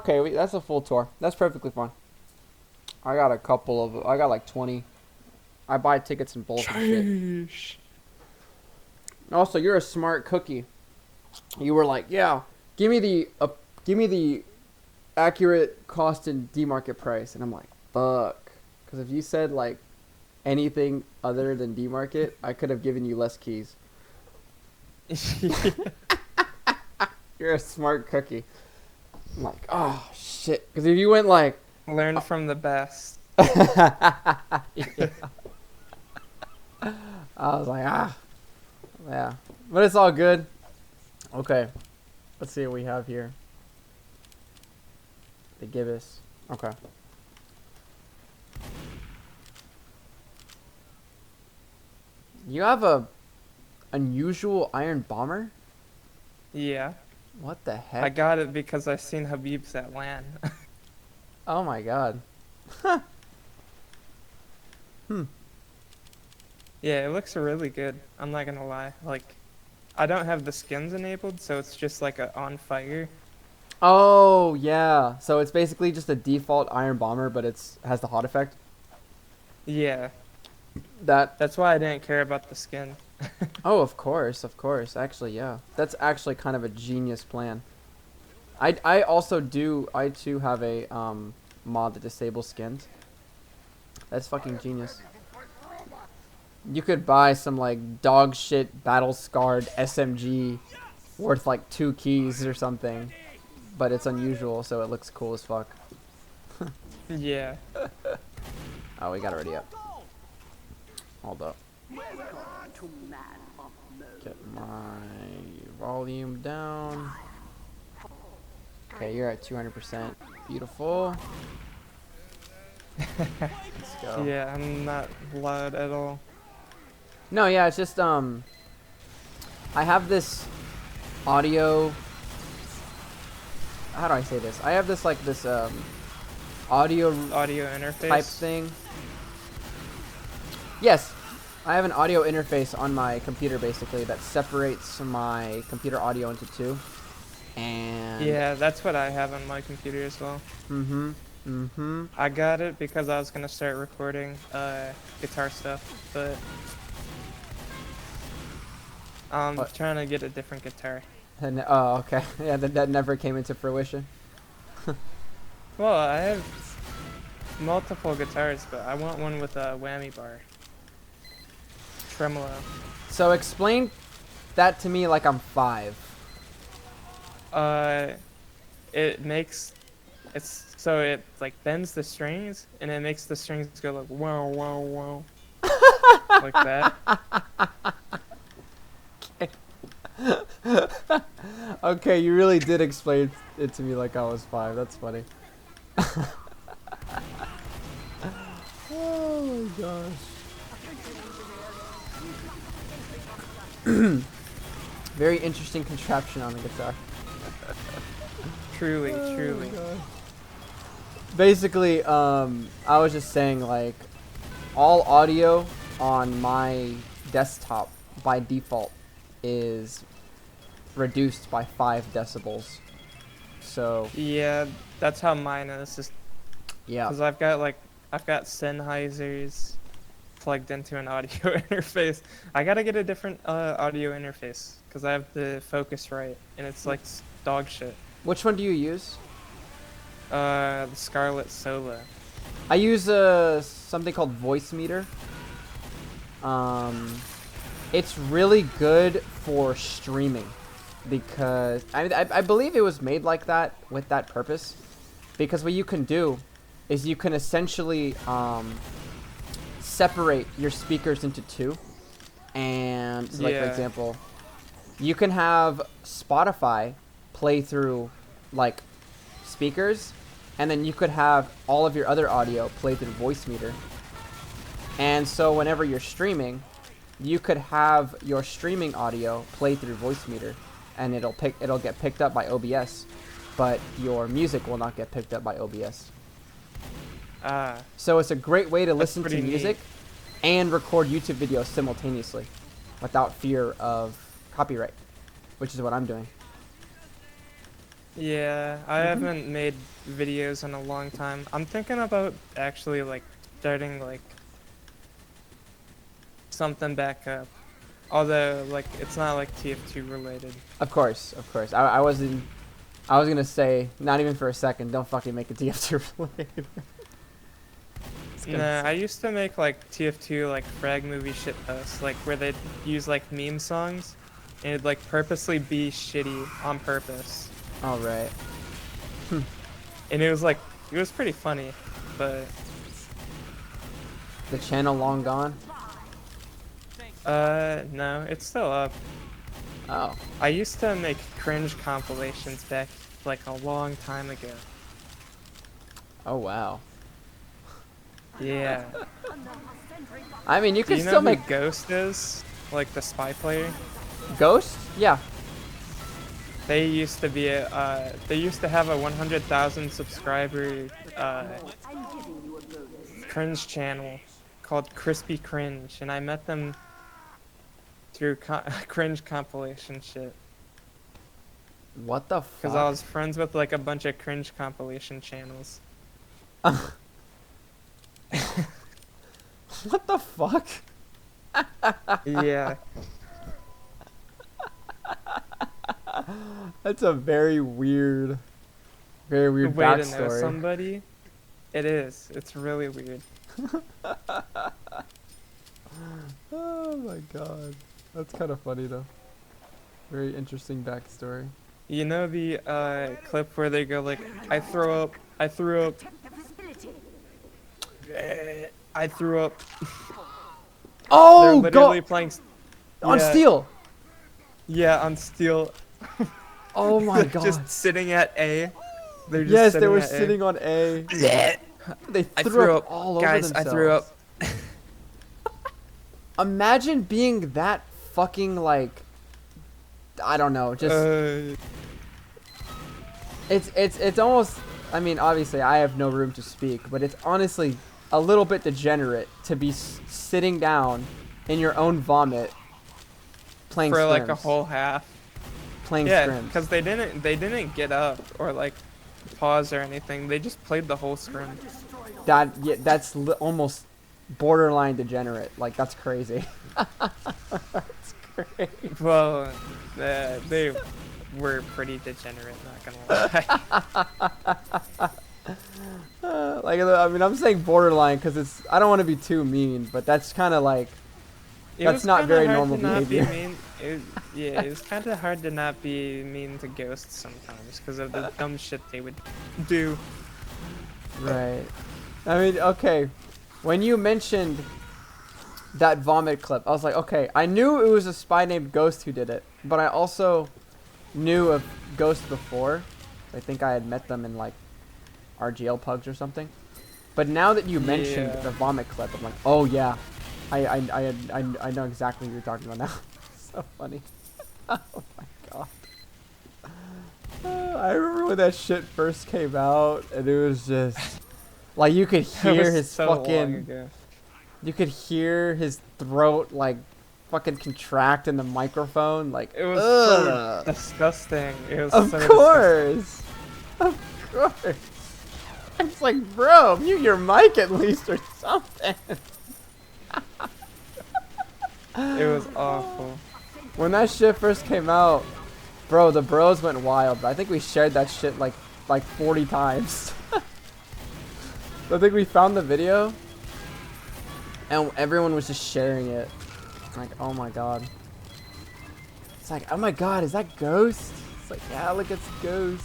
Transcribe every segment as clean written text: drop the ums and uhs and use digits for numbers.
okay, that's a full tour. That's perfectly fine. I got a couple of. I got like 20. I buy tickets in bulk and shit. Sheesh. Also, you're a smart cookie. You were like, yeah, give me the accurate cost and demarket price, and I'm like, fuck, because if you said like anything other than demarket, I could have given you less keys. You're a smart cookie. I'm like, oh shit, because if you went like, Learn from the best. yeah. I was like, yeah, but it's all good. Okay, let's see what we have here. The gibbous. Okay. You have a unusual iron bomber? Yeah. What the I heck? got it because I seen Habib's at LAN. Oh my god. Hmm. Yeah, it looks really good. I'm not gonna lie. Like, I don't have the skins enabled, so it's just like a on fire. Oh yeah. So it's basically just a default iron bomber, but it's has the hot effect. Yeah, That. that's why I didn't care about the skin. Oh, of course, of course. Actually, yeah. That's actually kind of a genius plan. I also do. I too have a mod that disables skins. That's fucking genius. You could buy some like dog shit battle scarred SMG worth like 2 keys or something, but it's unusual, so it looks cool as fuck. Yeah. Oh, we got it ready up. Hold up. Get my volume down. Okay, you're at 200%. Beautiful. Let's go. Yeah, I'm not loud at all. No, yeah, it's just I have this audio. How do I say this? I have this like this audio Audio interface. type thing. Yes, I have an audio interface on my computer basically that separates my computer audio into two. And Yeah, that's what I have on my computer as well. Mm-hmm. I got it because I was gonna start recording guitar stuff, but I'm What? trying to get a different guitar. And, oh, okay. Yeah, that never came into fruition. Well, I have multiple guitars, but I want one with a whammy bar. Tremolo. So explain that to me like I'm 5. Uh, it makes it's so it like bends the strings and it makes the strings go like wow wow wow like that. Okay, you really did explain it to me like I was 5. That's funny. Oh my gosh. Very interesting contraption on the guitar. Truly, Oh truly. my gosh. Basically, I was just saying like all audio on my desktop by default is reduced by 5 decibels. So Yeah, that's how mine is. Just yeah. because I've got Sennheisers plugged into an audio interface. I gotta get a different audio interface because I have the Focusrite and it's like dog shit. Which one do you use? The Scarlett Sola. I use something called Voice Meter. It's really good for streaming because I believe it was made like that with that purpose. Because what you can do is you can essentially separate your speakers into two, and so like for Yeah. example, you can have Spotify play through like speakers, and then you could have all of your other audio play through Voice Meter. And so whenever you're streaming, you could have your streaming audio play through Voice Meter, and it'll get picked up by OBS, but your music will not get picked up by OBS. Ah, So it's a great way to That's listen to pretty music and record YouTube videos simultaneously without fear of copyright, which is what I'm doing. Yeah, I Mhm. haven't made videos in a long time. I'm thinking about actually like starting like something back up. Although like it's not like TF2 related. Of course, of course. I wasn't. I was gonna say, not even for a second. Don't fucking make a TF2 related. It's gonna Nah, say. I used to make like TF2 like frag movie shit posts, like where they'd use like meme songs and it'd like purposely be shitty on purpose. All right. And it was like it was pretty funny, but The channel long gone. no, it's still up. Oh. I used to make cringe compilations back like a long time ago. Oh wow. Yeah. I mean, you Do could you know still who make Ghost is? Like the spy player? Ghost. Yeah. They used to be they used to have a 100,000 subscriber cringe channel called Crispy Cringe, and I met them through cringe compilation shit. What the Because I fuck? was friends with like a bunch of cringe compilation channels. What the fuck? Yeah. That's a very weird Way to know backstory. somebody? It is. It's really weird. Oh my god. That's kind of funny though. Very interesting backstory. You know the clip where they go like, I throw up, I threw up, I threw up. They're Oh literally god! playing. On Yeah, steel! yeah, on steel. Oh my They're just god. sitting at A. They're just Yes, they sitting were at sitting on A. A. They I threw threw up up, all over guys. themselves. I threw up. Imagine being that fucking like I don't know, just it's almost I mean, obviously I have no room to speak, but it's honestly a little bit degenerate to be sitting down in your own vomit playing For scrims. like a whole half. Playing Yeah, scrims. because they didn't get up or like pause or anything. They just played the whole scrim. That's almost borderline degenerate. Like that's crazy. That's crazy. Well, they were pretty degenerate, not gonna lie. Like I mean, I'm saying borderline because it's I don't want to be too mean, but that's kind of like It that's was not kinda very hard normal to not be behavior. mean. Yeah, it was kind of hard to not be mean to ghosts sometimes because of the dumb shit they would do. Right. I mean, okay. When you mentioned that vomit clip, I was like, okay, I knew it was a spy named Ghost who did it, but I also knew of Ghost before. I think I had met them in like RGL pugs or something. But now that you mentioned Yeah. the vomit clip, I'm like, oh yeah, I know exactly what you're talking about now. So funny. Oh my god. I remember when that shit first came out, and it was just like you could It hear was his so long fucking, ago. you could hear his throat like fucking contract in the microphone, like. It was Ugh. so disgusting. It was Of so course, of course. It's like, bro, mute your mic at least or something. It was awful. When that shit first came out, bro, the bros went wild. I think we shared that shit like 40 times. I think we found the video, and everyone was just sharing it. Like, oh my god. It's like, oh my god, is that Ghost? It's like, yeah, look, it's Ghost.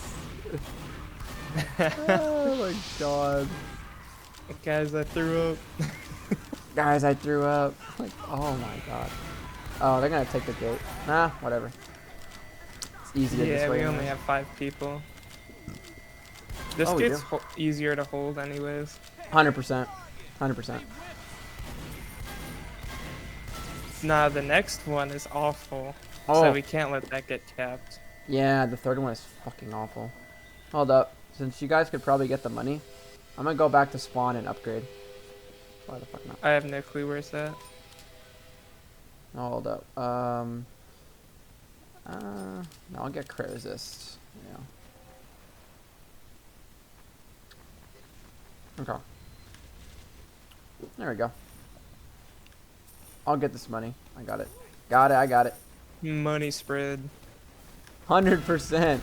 Oh my god. Guys, I threw up. Guys, I threw up. Like, oh my god. Oh, they're gonna take the gate. Nah, whatever. It's easier this Yeah, way. we only anyways. have 5 people. This Oh, we gate's do? easier to hold anyways. 100%. 100%. Nah, the next one is awful. Oh, So we can't let that get capped. yeah, the third one is fucking awful. Hold up. Since you guys could probably get the money, I'm gonna go back to spawn and upgrade. Why the fuck not? I have no clue where's that. Oh, hold up. No, I'll get crit resist. Yeah. Okay. There we go. I'll get this money. I got it. Got it. I got it. Money spread. 100%.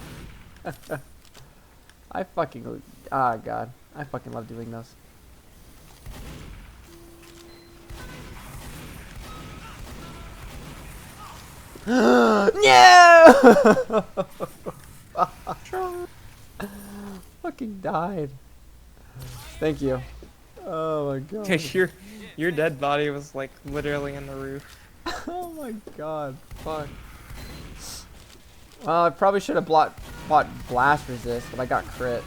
I fucking. Ah, God. I fucking love doing those. No! Fucking died. Thank you. Oh my god. Your dead body was like literally in the roof. Oh my god. Fuck. Well, I probably should have bought blast resist, but I got crit.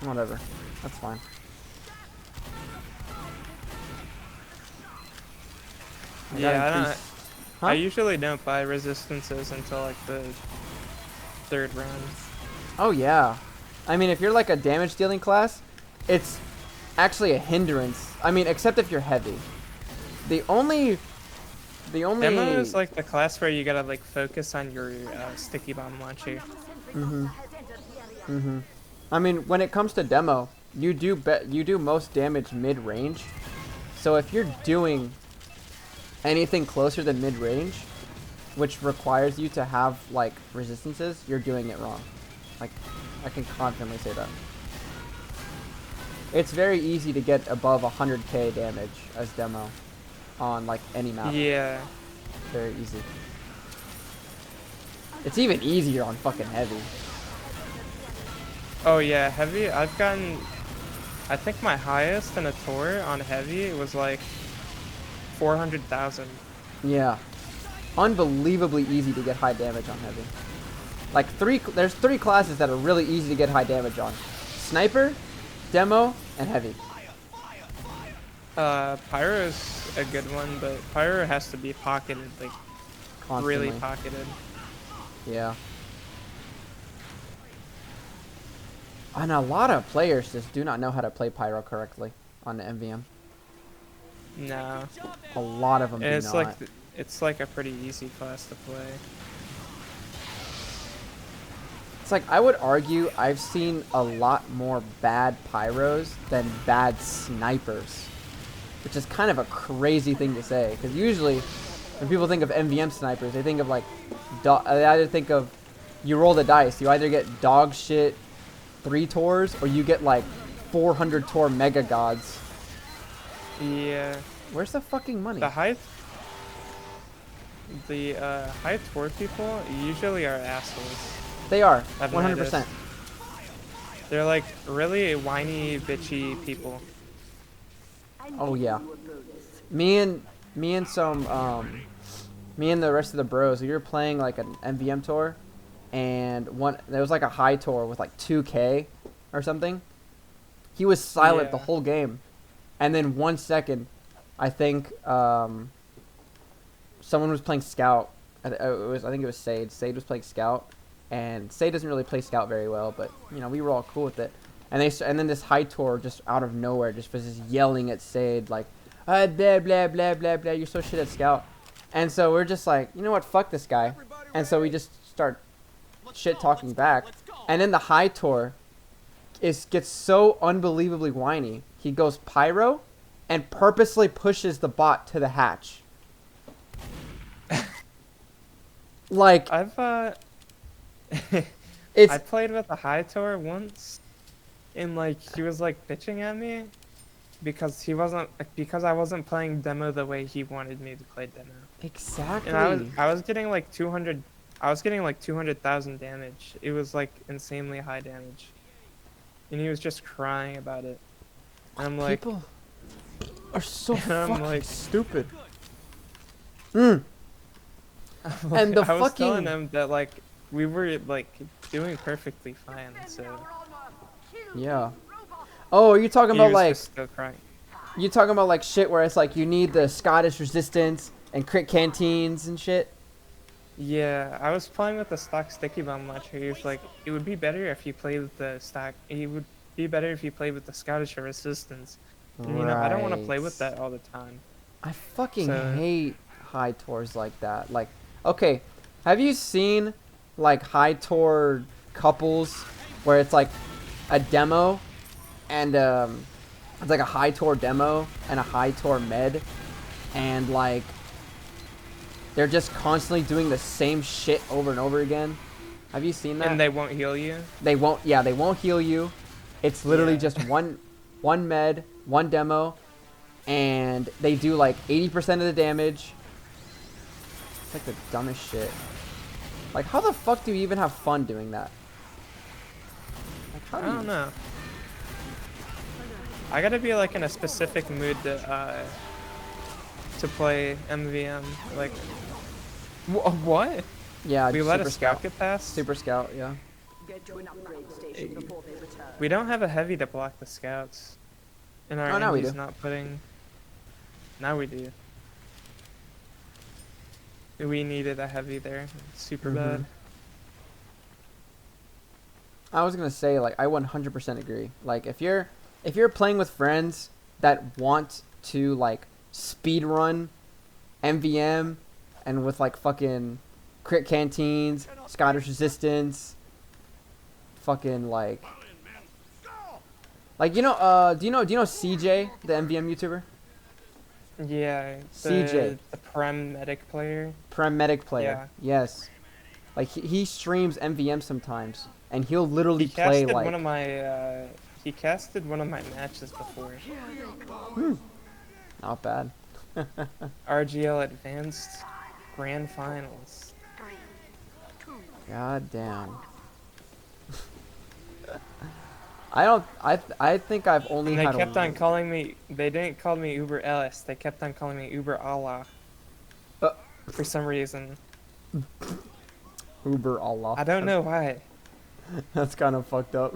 Whatever. That's fine. I got Yeah, increased- Huh? I usually don't buy resistances until like the third round. Oh yeah. I mean, if you're like a damage dealing class, it's actually a hindrance. I mean, except if you're heavy. The only Demo is like the class where you gotta like focus on your sticky bomb launcher. I mean, when it comes to demo, you do most damage mid range. So if you're doing anything closer than mid range, which requires you to have like resistances, you're doing it wrong. Like, I can confidently say that. It's very easy to get above 100k damage as demo on like any map. Yeah. Very easy. It's even easier on fucking heavy. Oh yeah, heavy. I've gotten. I think my highest in a tour on heavy was like 400,000. Yeah. Unbelievably easy to get high damage on heavy. Like there's three classes that are really easy to get high damage on. Sniper, demo, and heavy. Pyro is a good one, but Pyro has to be pocketed, like Constantly. really pocketed. Yeah. And a lot of players just do not know how to play Pyro correctly on the MVM. No. A lot of them do And not. it's like a pretty easy class to play. It's like, I would argue I've seen a lot more bad Pyros than bad snipers. Which is kind of a crazy thing to say. Because usually, when people think of MVM snipers, they think of like, they either think of, you roll the dice. You either get dog shit 3 tours, or you get like 400 tour mega gods. Yeah. Where's the fucking money? The high tour people usually are assholes. They are, I've 100%. noticed. They're like really whiny, bitchy people. Oh yeah. Me and the rest of the bros, we were playing like an MVM tour, and there was like a high tour with like 2k or something. He was silent the Yeah. whole game, and then 1 second, I think someone was playing scout. I think it was Sade. Sade was playing scout, and Sade doesn't really play scout very well, but you know, we were all cool with it. And then this high tour just out of nowhere just was just yelling at Sade like, blah blah blah blah blah, you're so shit at scout. And so we're just like, you know what, fuck this guy. And so we just start shit talking back. And then the high tour gets so unbelievably whiny. He goes pyro and purposely pushes the bot to the hatch. Like, I've it's I played with a high tour once, and like he was like bitching at me because I wasn't playing demo the way he wanted me to play demo. exactly. And I was getting like 200,000 damage. It was like insanely high damage. And he was just crying about it. And I'm like, people are so And I'm fucking like- stupid. And the I was telling fucking him that like we were like doing perfectly fine, so yeah. Oh, are you talking he about was like just still crying. you talking about like shit where it's like you need the Scottish resistance and crit canteens and shit? Yeah, I was playing with the stock sticky bomb launcher. He was like, it would be better if you played with the stock. It would be better if you played with the Scottish resistance. And, you know, I don't want to play with Right. that all the time. I fucking So- hate high tours like that. Like, okay, have you seen like high tour couples where it's like a demo and It's like a high tour demo and a high tour med, and like they're just constantly doing the same shit over and over again. Have you seen that? And they won't heal you. They won't. Yeah, they won't heal you. It's literally Yeah. just one med, one demo, and they do like 80% of the damage. It's like the dumbest shit. Like, how the fuck do you even have fun doing that? Like, how I do you? don't know. I gotta be like in a specific mood to play MVM. Like, what? Yeah, We let Super a scout get past. Super Scout, yeah. Get to an upgrade station before they return. We don't have a heavy to block the scouts. And our Oh, now we Andy's do. not putting. Now we do. We needed a heavy there. Super bad. I was gonna say, like, I 100% agree. Like, if you're playing with friends that want to like speed run MVM and with like fucking crit canteens, Scottish resistance, fucking like do you know CJ, the MVM YouTuber? Yeah. CJ. The Prem medic player. Prem medic player. Yes. Like he streams MVM sometimes and he'll literally He play casted like one of my. He casted one of my matches before. not bad. RGL Advanced Grand Finals. God damn. I think I've only And they had kept on calling me. They didn't call me Uber Ellis. They kept on calling me Uber Allah. Uh. For some reason. Uber Allah. I don't know why. That's kind of fucked up.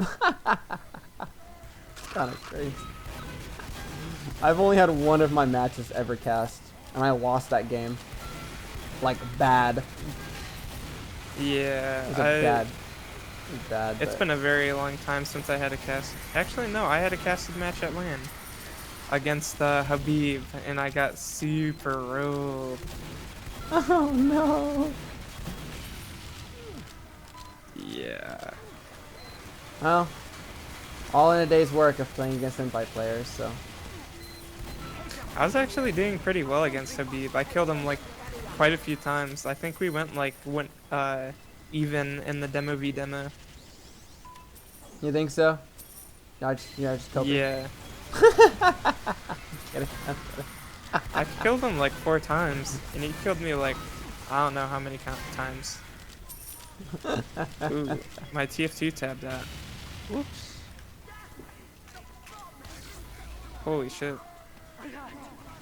Kind of crazy. I've only had one of my matches ever cast, and I lost that game. Like bad. Yeah. It was bad. It was bad. It's but- been a very long time since I had a cast. Actually, no, I had a casted match at LAN against Habib, and I got super rolled. Oh no. Yeah. Well, all in a day's work of playing against invite players, so. I was actually doing pretty well against Habib. I killed him like quite a few times. I think we went even in the demo v demo. You think so? I just killed him. Yeah. Kidding. I killed him like 4 times, and he killed me like I don't know how many times. Ooh, my TF2 tabbed out. Whoops. Holy shit.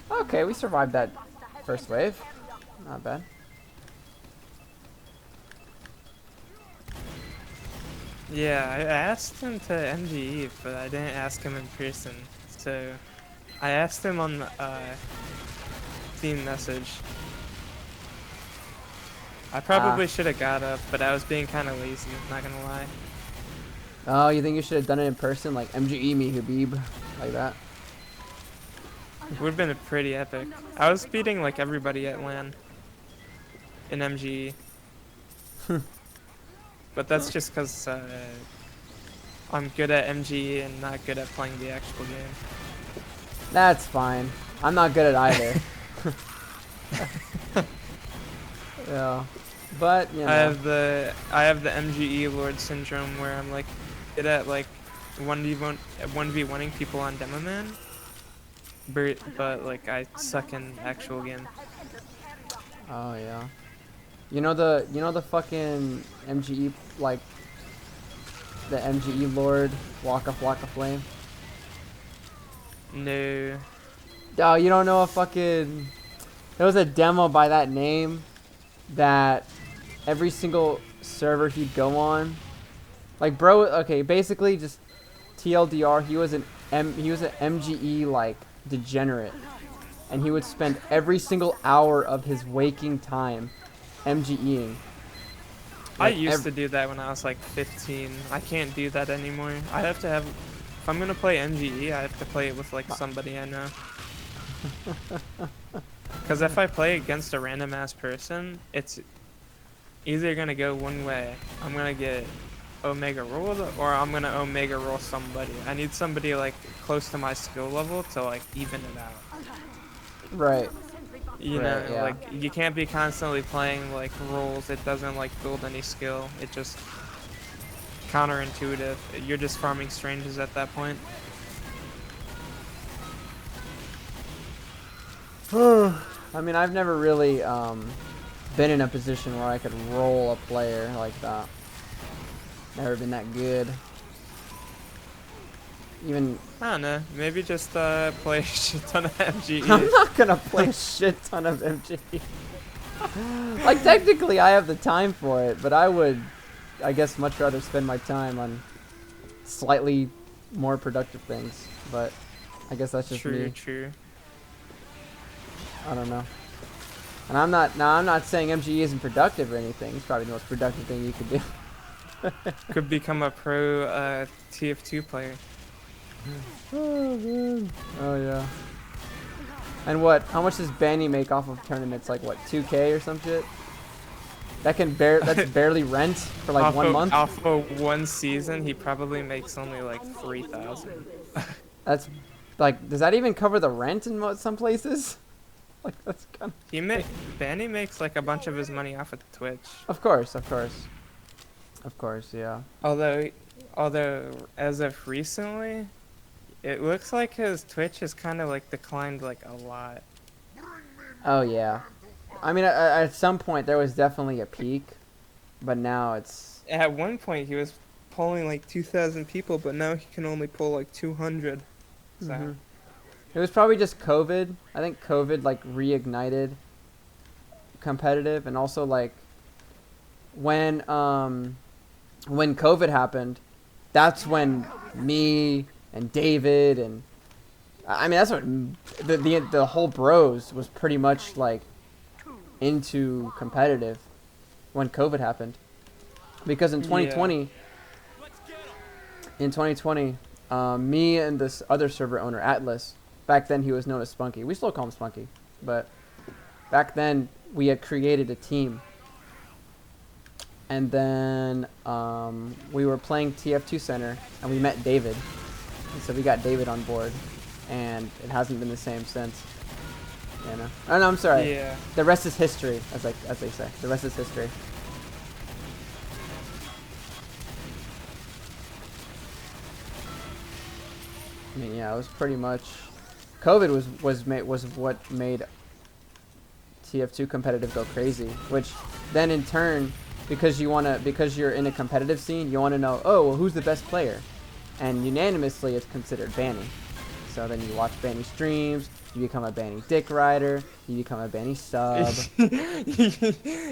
Okay, we survived that first wave. Not bad. Yeah, I asked him to MGE, but I didn't ask him in person. So I asked him on team message. I probably should have got up, but I was being kind of lazy, not gonna lie. Oh, you think you should have done it in person? Like, MGE me, Habib. Like that? It would have been pretty epic. I was beating like everybody at LAN in MGE. But that's just because I'm good at MGE and not good at playing the actual game. That's fine. I'm not good at either. Yeah. But, you know. I have the MGE Lord syndrome where I'm like good at like 1v1ing people on Demo Man. But like I suck in actual game. Oh, yeah. You know the fucking MGE, like, the MGE Lord Waka Flame? No. Oh, you don't know a fucking... There was a demo by that name that every single server he'd go on. Like, bro, okay, basically just TLDR, he was an MGE, like, degenerate. And he would spend every single hour of his waking time MGEing. I Like, used to do that when I was like 15. I can't do that anymore. I have to have... If I'm gonna play MGE, I have to play it with like somebody I know. Because if I play against a random ass person, it's either gonna go one way. I'm gonna get Omega roll or I'm gonna Omega roll somebody. I need somebody like close to my skill level to like even it out. Right. You Right, know, yeah. like you can't be constantly playing like rolls. It doesn't like build any skill. It just counterintuitive. You're just farming strangers at that point. I mean, I've never really been in a position where I could roll a player like that. Never been that good. Even I don't know. Maybe just play a shit ton of I'm MGE. not gonna play a shit ton of MG. Like technically, I have the time for it, but I would, I guess, much rather spend my time on slightly more productive things. But I guess that's just True, me. true. I don't know. And I'm not saying MGE isn't productive or anything. It's probably the most productive thing you could do. Could become a pro TF2 player. Oh man. Oh yeah. And what? How much does Banny make off of tournaments? Like what? 2K or some shit? That's barely rent for like off 1 of, month. Off of one season, he probably makes only like 3,000. That's like, does that even cover the rent in some places? Like that's kind Banny makes like a bunch of his money off of Twitch. of course, yeah. Although as of recently, it looks like his Twitch has kind of like declined like a lot. Oh yeah. I mean, at some point there was definitely a peak, but now it's At one point, he was pulling like 2,000 people, but now he can only pull like 200. So. Mhm. It was probably just COVID. I think COVID like reignited competitive, and also like when COVID happened, that's when me and David and I mean that's what the whole bros was pretty much like into competitive when COVID happened, because in 2020 me and this other server owner Atlas, back then he was known as Spunky, we still call him Spunky, but back then we had created a team, and then we were playing TF2 Center and we met David, and so we got David on board, and it hasn't been the same since. You know? Oh no, I'm sorry. Yeah. The rest is history, as they say. The rest is history. I mean, yeah, it was pretty much. COVID was what made TF2 competitive go crazy, which then in turn, because you're in a competitive scene, you want to know, oh, well, who's the best player, and unanimously it's considered Banny. So then you watch Banny streams, you become a Banny dick rider, you become a Banny sub.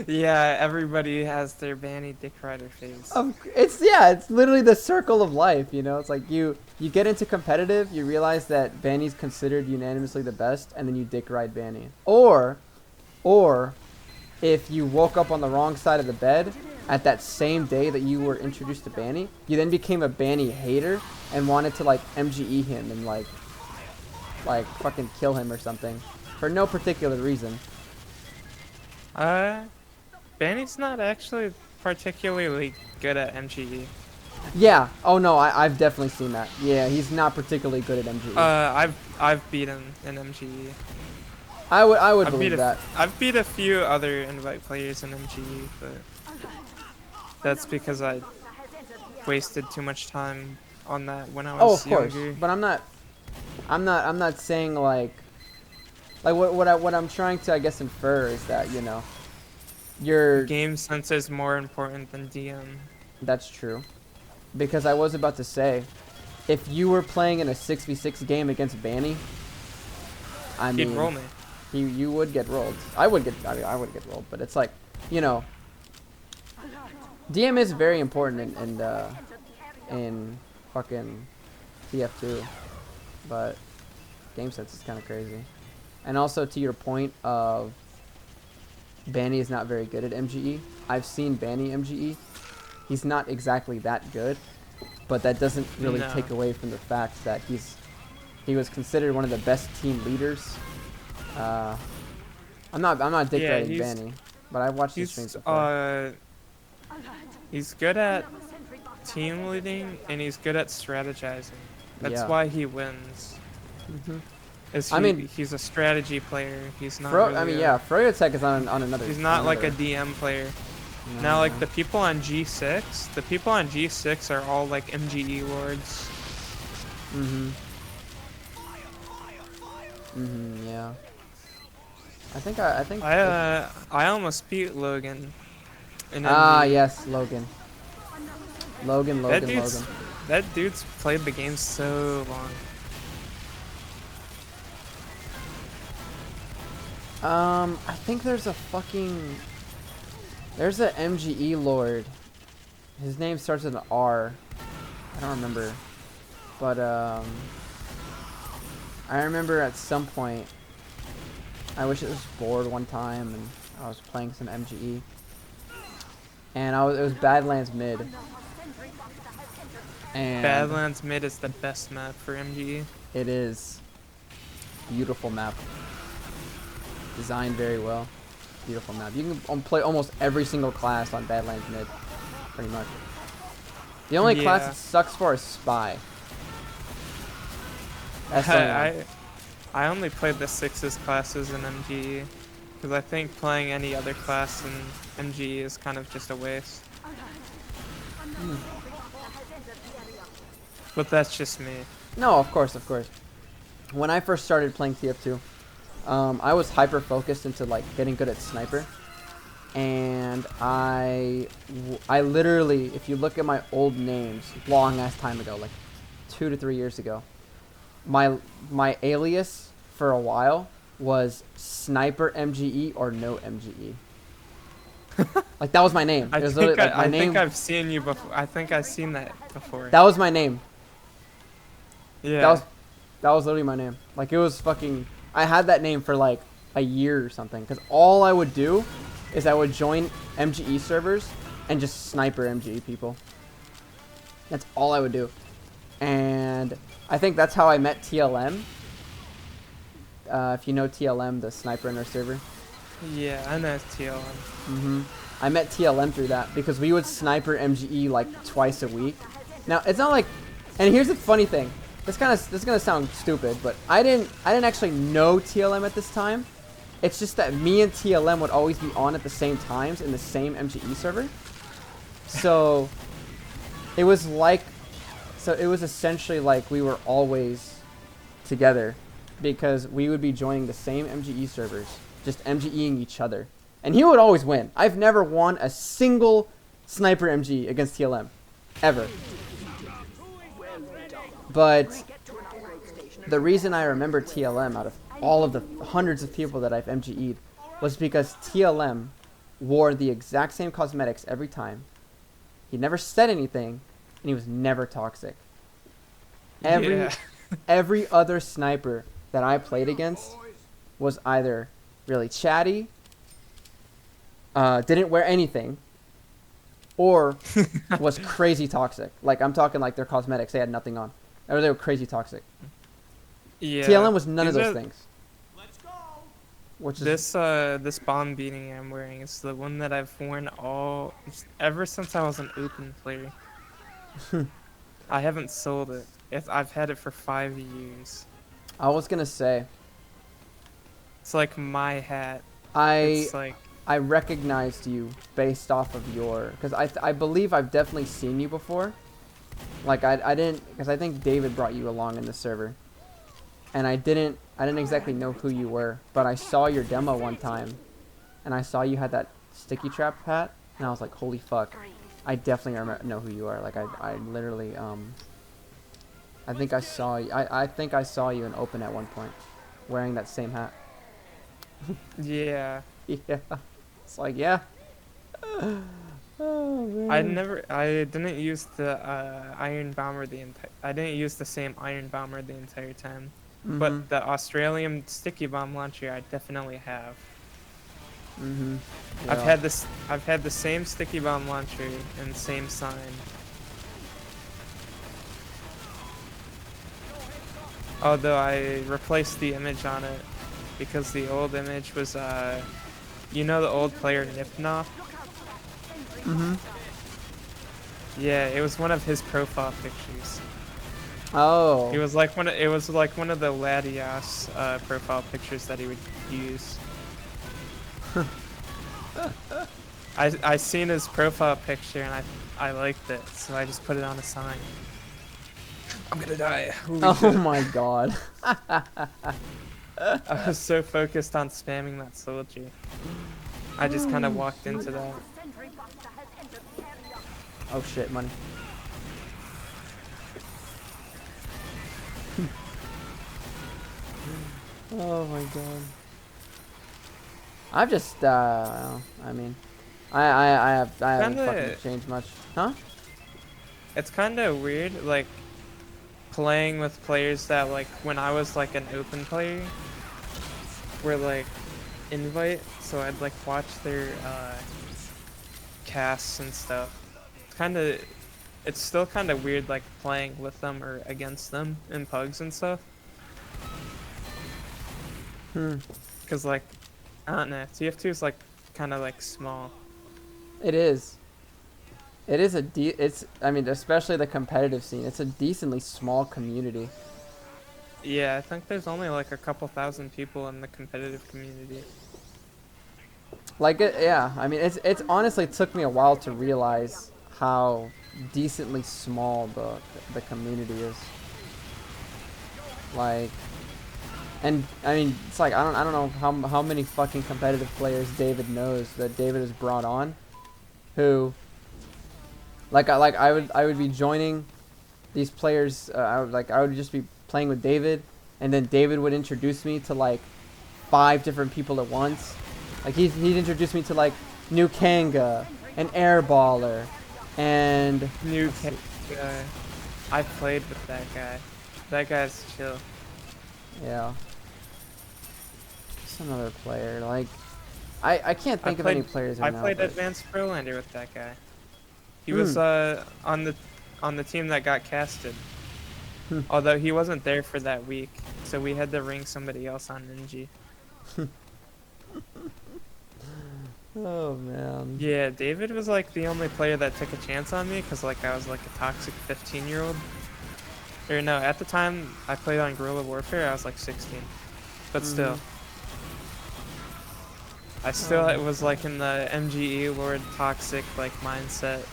Yeah, everybody has their Banny dick rider phase. It's literally the circle of life, you know. It's like you get into competitive, you realize that Banny's considered unanimously the best, and then you dick ride Banny. Or if you woke up on the wrong side of the bed at that same day that you were introduced to Banny, you then became a Banny hater and wanted to like MGE him and like fucking kill him or something for no particular reason. Banny's not actually particularly good at MGE. Yeah. Oh no, I've definitely seen that. Yeah, he's not particularly good at MGE. I've beat him in MGE. I would believe that. I've beat a few other invite players in MGE, but that's because I wasted too much time on that when I Oh, was of course. younger. But I'm not saying like what I'm trying to, I guess, infer is that, you know, Game sense is more important than DM. That's true. Because I was about to say, if you were playing in a 6v6 game against Banny, I mean, He'd roll me. You would get rolled. I would get rolled, but it's like, you know, DM is very important in fucking TF2, but game sense is kind of crazy. And also, to your point of Banny is not very good at MGE, I've seen Banny MGE. He's not exactly that good, but that doesn't really take away from the fact that he was considered one of the best team leaders. I'm not dick riding Banny, but I've watched his streams before. He's good at team leading and he's good at strategizing. That's Yeah. why he wins. Mhm. Is I mean- he's a strategy player. He's not. Fro really I mean, a- yeah, Froyotech is on another. He's not like a another- DM player. no, Now, like no. the people on G6, the people on G6 are all like MGE lords. Mhm. Mhm. Yeah. I think. I almost beat Logan. In Ah, MGE. yes, Logan. Logan. That dude's played the game so long. I think there's a fucking. There's a MGE lord. His name starts with an R. I don't remember, but I remember at some point. I wish it was bored one time, and I was playing some MGE, and it was Badlands mid. And Badlands mid is the best map for MGE. it is beautiful map. Designed very well. Beautiful map. You can play almost every single class on Badlands mid, pretty much. The only class Yeah. it sucks for is Spy. That's the only one. I only played the sixes classes in MGE because I think playing any other class in MGE is kind of just a waste. But that's just me. No, of course, of course. When I first started playing TF2, I was hyper focused into like getting good at sniper, and I literally, if you look at my old names, long ass time ago, like 2 to 3 years ago, my alias for a while was Sniper MGE or No MGE. Like that was my name. I It was think literally, like, my I name. think I've seen you before. I think I've seen that before. That was my name. Yeah. That was literally my name. Like it was fucking. I had that name for like a year or something. Because all I would do is I would join MGE servers and just sniper MGE people. That's all I would do. And I think that's how I met TLM. If you know TLM, the sniper in our server. Yeah, I know TLM. I met TLM through that because we would sniper MGE like twice a week. Now it's not like, and here's the funny thing. This is gonna sound stupid, but I didn't actually know TLM at this time. It's just that me and TLM would always be on at the same times in the same MGE server. So it was essentially like we were always together because we would be joining the same MGE servers, just MGEing each other. And he would always win. I've never won a single sniper MG against TLM. Ever. But the reason I remember TLM out of all of the hundreds of people that I've MGE'd was because TLM wore the exact same cosmetics every time. He never said anything, and he was never toxic. Yeah. Every other sniper that I played against was either really chatty, didn't wear anything, or was crazy toxic. Like I'm talking like their cosmetics, they had nothing on, or they were crazy toxic. Yeah. TLM was none of These those are- things. Which is This bomb beating I'm wearing is the one that I've worn ever since I was an open player. I haven't sold it. I've had it for 5 years. I was gonna say It's like my hat. I It's like I recognized you based off of your, because I believe I've definitely seen you before. Like I didn't, because I think David brought you along in the server, and I didn't exactly know who you were, but I saw your demo one time, and I saw you had that sticky trap hat, and I was like, holy fuck, I definitely know who you are. Like I literally I think I saw you. I think I saw you in open at one point, wearing that same hat. yeah. Yeah. It's like, yeah. Oh, man. I didn't use the iron bomber I didn't use the same iron bomber the entire time. Mhm. But the Australian sticky bomb launcher I definitely have. Mhm. I've Yeah. had the same sticky bomb launcher and same sign. Although I replaced the image on it because the old image was you know the old player Nipnoff? Mhm. Yeah, it was one of his profile pictures. Oh. It was like one of the Latias profile pictures that he would use. I seen his profile picture and I liked it, so I just put it on a sign. I'm gonna die. Holy Oh shit. my god. I was so focused on spamming that soldier. I just kind of walked into that. Sentry buster has entered the area. Oh shit, money. Oh my god. I've just I mean, I haven't Kinda- fucking changed much, huh? It's kind of weird, like playing with players that like when I was like an open player, were like invite, so I'd like watch their casts and stuff. It's still kind of weird like playing with them or against them in pugs and stuff. Hmm. Cause like I don't know, TF2 is like kind of like small. It is. It is it's I mean, especially the competitive scene. It's a decently small community. Yeah, I think there's only like a couple thousand people in the competitive community. Like yeah, I mean, it's honestly took me a while to realize how decently small the community is. Like, and I mean, it's like I don't know how many fucking competitive players David knows that David has brought on, who I would be joining these players. I would just be playing with David, and then David would introduce me to like 5 different people at once. Like he'd introduce me to like New Kanga, an airballer, and New guy. I played with that guy. That guy's chill. yeah, just another player. Like I can't think of any players right I now. played but- Advanced Prolander with that guy. He Hmm. was on the team that got casted. Hmm. Although he wasn't there for that week, so we had to ring somebody else on Ninja. Oh man. Yeah, David was like the only player that took a chance on me because like I was like a toxic 15-year-old. Or no, at the time I played on Guerrilla Warfare, I was like 16. But still. I still was like in the MGE Lord toxic like mindset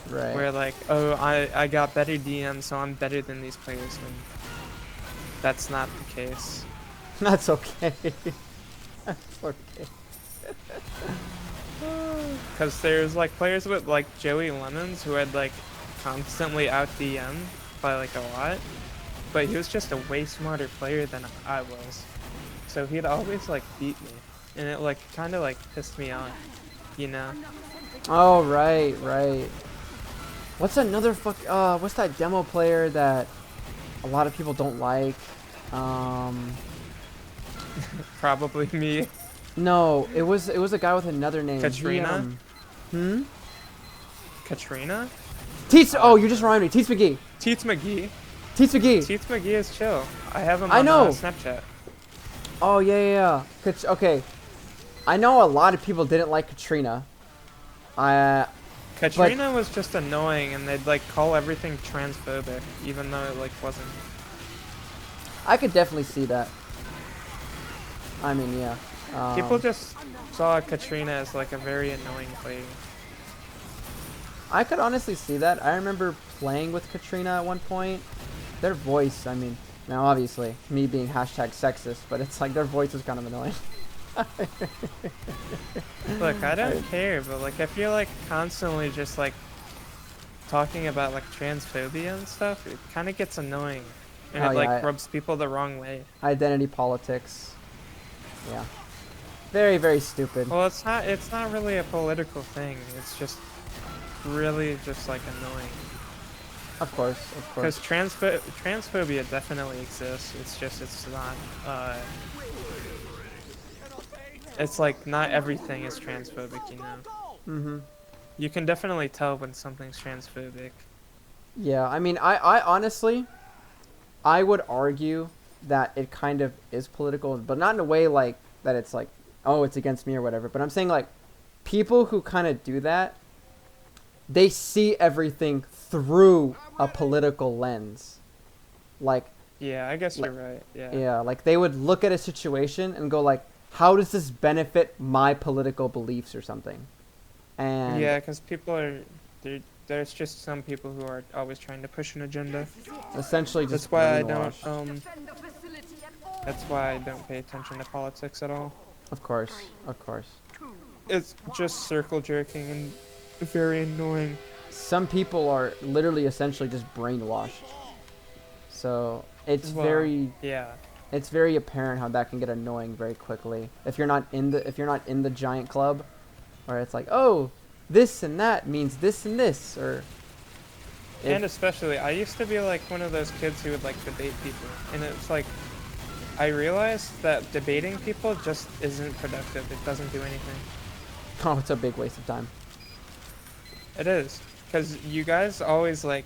Right. where like, oh, I got better DM, so I'm better than these players, and that's not the case. That's okay. That's okay. Because there's like players with like Joey Lemons who had like constantly out DM by like a lot, but he was just a way smarter player than I was. So he'd always like beat me, and it like kind of like pissed me off, you know? Oh right, right. What's another what's that demo player that a lot of people don't like? Probably me. No, it was a guy with another name. Katrina? Hmm? Katrina? Teats. Oh, you just reminded me. Teats McGee. Teats McGee. Teats McGee. Teats McGee is chill. I have him I on know. Snapchat. Oh yeah. Okay. I know a lot of people didn't like Katrina. Katrina was just annoying, and they'd like call everything transphobic, even though it like wasn't. I could definitely see that. I mean, yeah. People just saw Katrina as like a very annoying player. I could honestly see that. I remember playing with Katrina at one point. Their voice, I mean, now obviously, me being hashtag sexist, but it's like their voice was kind of annoying. Look, I don't care, but like if you're like constantly just like talking about like transphobia and stuff, it kind of gets annoying, and Oh, it yeah, like I- rubs people the wrong way. Identity politics. Yeah. Very, very stupid. Well, it's not really a political thing. It's just really just like annoying. Of course, of course. Because transphobia definitely exists. It's not. It's like not everything is transphobic, you know. Mm-hmm. You can definitely tell when something's transphobic. Yeah, I mean, I honestly, I would argue that it kind of is political, but not in a way like that it's like, oh, it's against me or whatever. But I'm saying like, people who kind of do that, they see everything through a political lens. Like, Yeah, I guess Like- you're right. Yeah. yeah, like they would look at a situation and go like, how does this benefit my political beliefs or something? And Yeah, because people are there's just some people who are always trying to push an agenda. essentially just That's why I brainwashed. don't Defend the facility at all that's why I don't pay attention to politics at all. Of course, of course. It's just circle jerking and very annoying. Some people are literally essentially just brainwashed. So it's Well, very Yeah. it's very apparent how that can get annoying very quickly. If you're not in the giant club, where it's like, oh, this and that means this and this, or And especially, I used to be like one of those kids who would like debate people, and it's like, I realized that debating people just isn't productive. It doesn't do anything. oh, it's a big waste of time. It is, because you guys always like,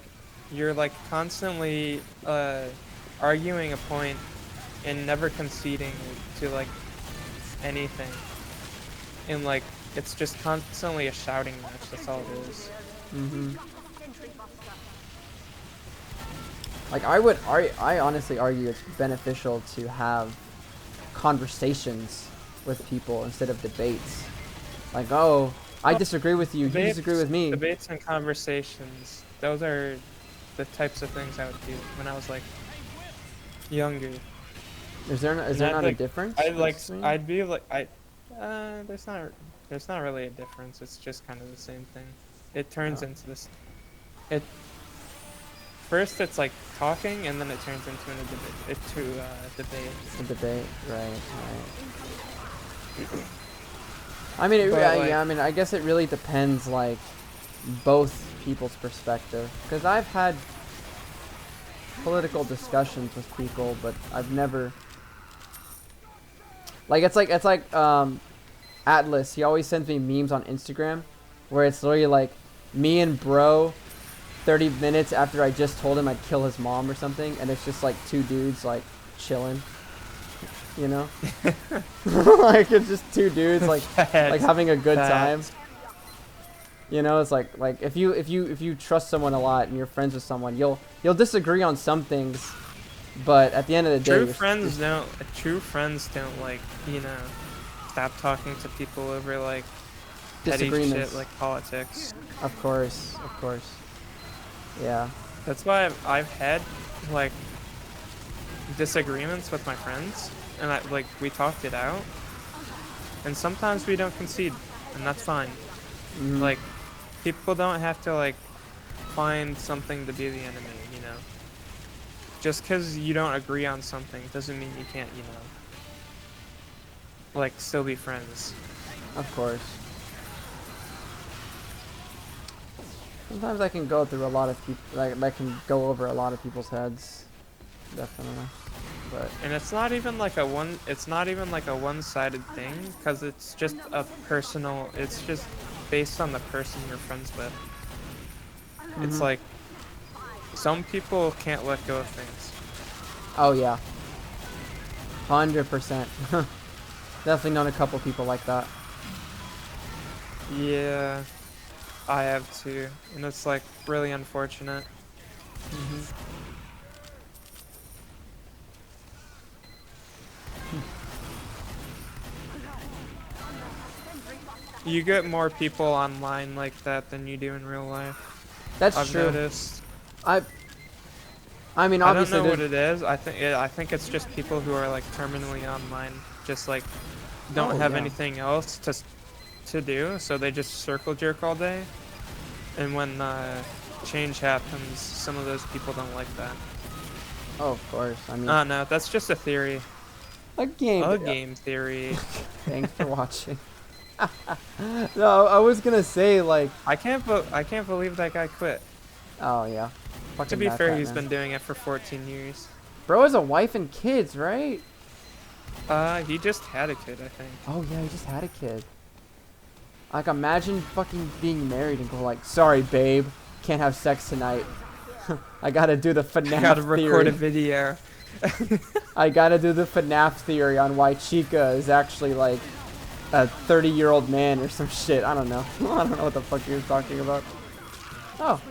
you're like constantly arguing a point and never conceding to like anything, and like it's just constantly a shouting match. That's all it is. hmm sentry buster. Like I honestly argue it's beneficial to have conversations with people instead of debates. Like, oh, I Well, disagree with you, you disagree with me. Debates and conversations. Those are the types of things I would do when I was like younger. Is there And not I'd, a like- difference? I'd like between- I'd be like there's not really a difference. It's just kind of the same thing. It turns Oh. into this. It first it's like talking, and then it turns into a debate. A debate, right? I mean, But, yeah, like- yeah. I mean, I guess it really depends, like, both people's perspective. Because I've had political discussions with people, but I've never. Like, it's like Atlas. He always sends me memes on Instagram, where it's literally like me and bro, 30 minutes after I just told him I'd kill his mom or something, and it's just like two dudes like chilling. You know, like it's just two dudes like having a good time. Facts. You know, it's like if you trust someone a lot and you're friends with someone, you'll disagree on some things, but at the end of the day, True you're friends don't like, you know, stop talking to people over like petty disagreements. shit like politics. Of course, yeah. That's why I've had like disagreements with my friends, and we talked it out, and sometimes we don't concede, and that's fine. Mhm. Like, people don't have to like find something to be the enemy, you know. Just because you don't agree on something doesn't mean you can't, you know, like still be friends. Of course. Sometimes I can go through a lot of people, like I can go over a lot of people's heads, definitely. But And it's not even like a one-sided thing, because it's just it's just based on the person you're friends with. It's Mhm. like some people can't let go of things. oh yeah, 100%. Definitely known a couple people like that. Yeah, I have too, and it's like really unfortunate. You get more people online like that than you do in real life. That's I've true. noticed. I mean, I don't obviously, know what there's- it is. I think it's just people who are like terminally online, just like don't Oh, have yeah. anything else to do, so they just circle jerk all day. And when change happens, some of those people don't like that. oh, of course. I mean, No, that's just a theory. a game. A game theory. Thanks for watching. No, I was gonna say like, I can't believe that guy quit. oh yeah. To Fucking be Matt fair, Pat, he's man. been doing it for 14 years. Bro has a wife and kids, right? He just had a kid, I think. Oh yeah, he just had a kid. Like, imagine fucking being married and go like, sorry babe, can't have sex tonight. I gotta do the FNAF Gotta record theory. a video. I gotta do the FNAF theory on why Chica is actually like a 30-year-old man or some shit. I don't know. I don't know what the fuck he was talking about. Oh.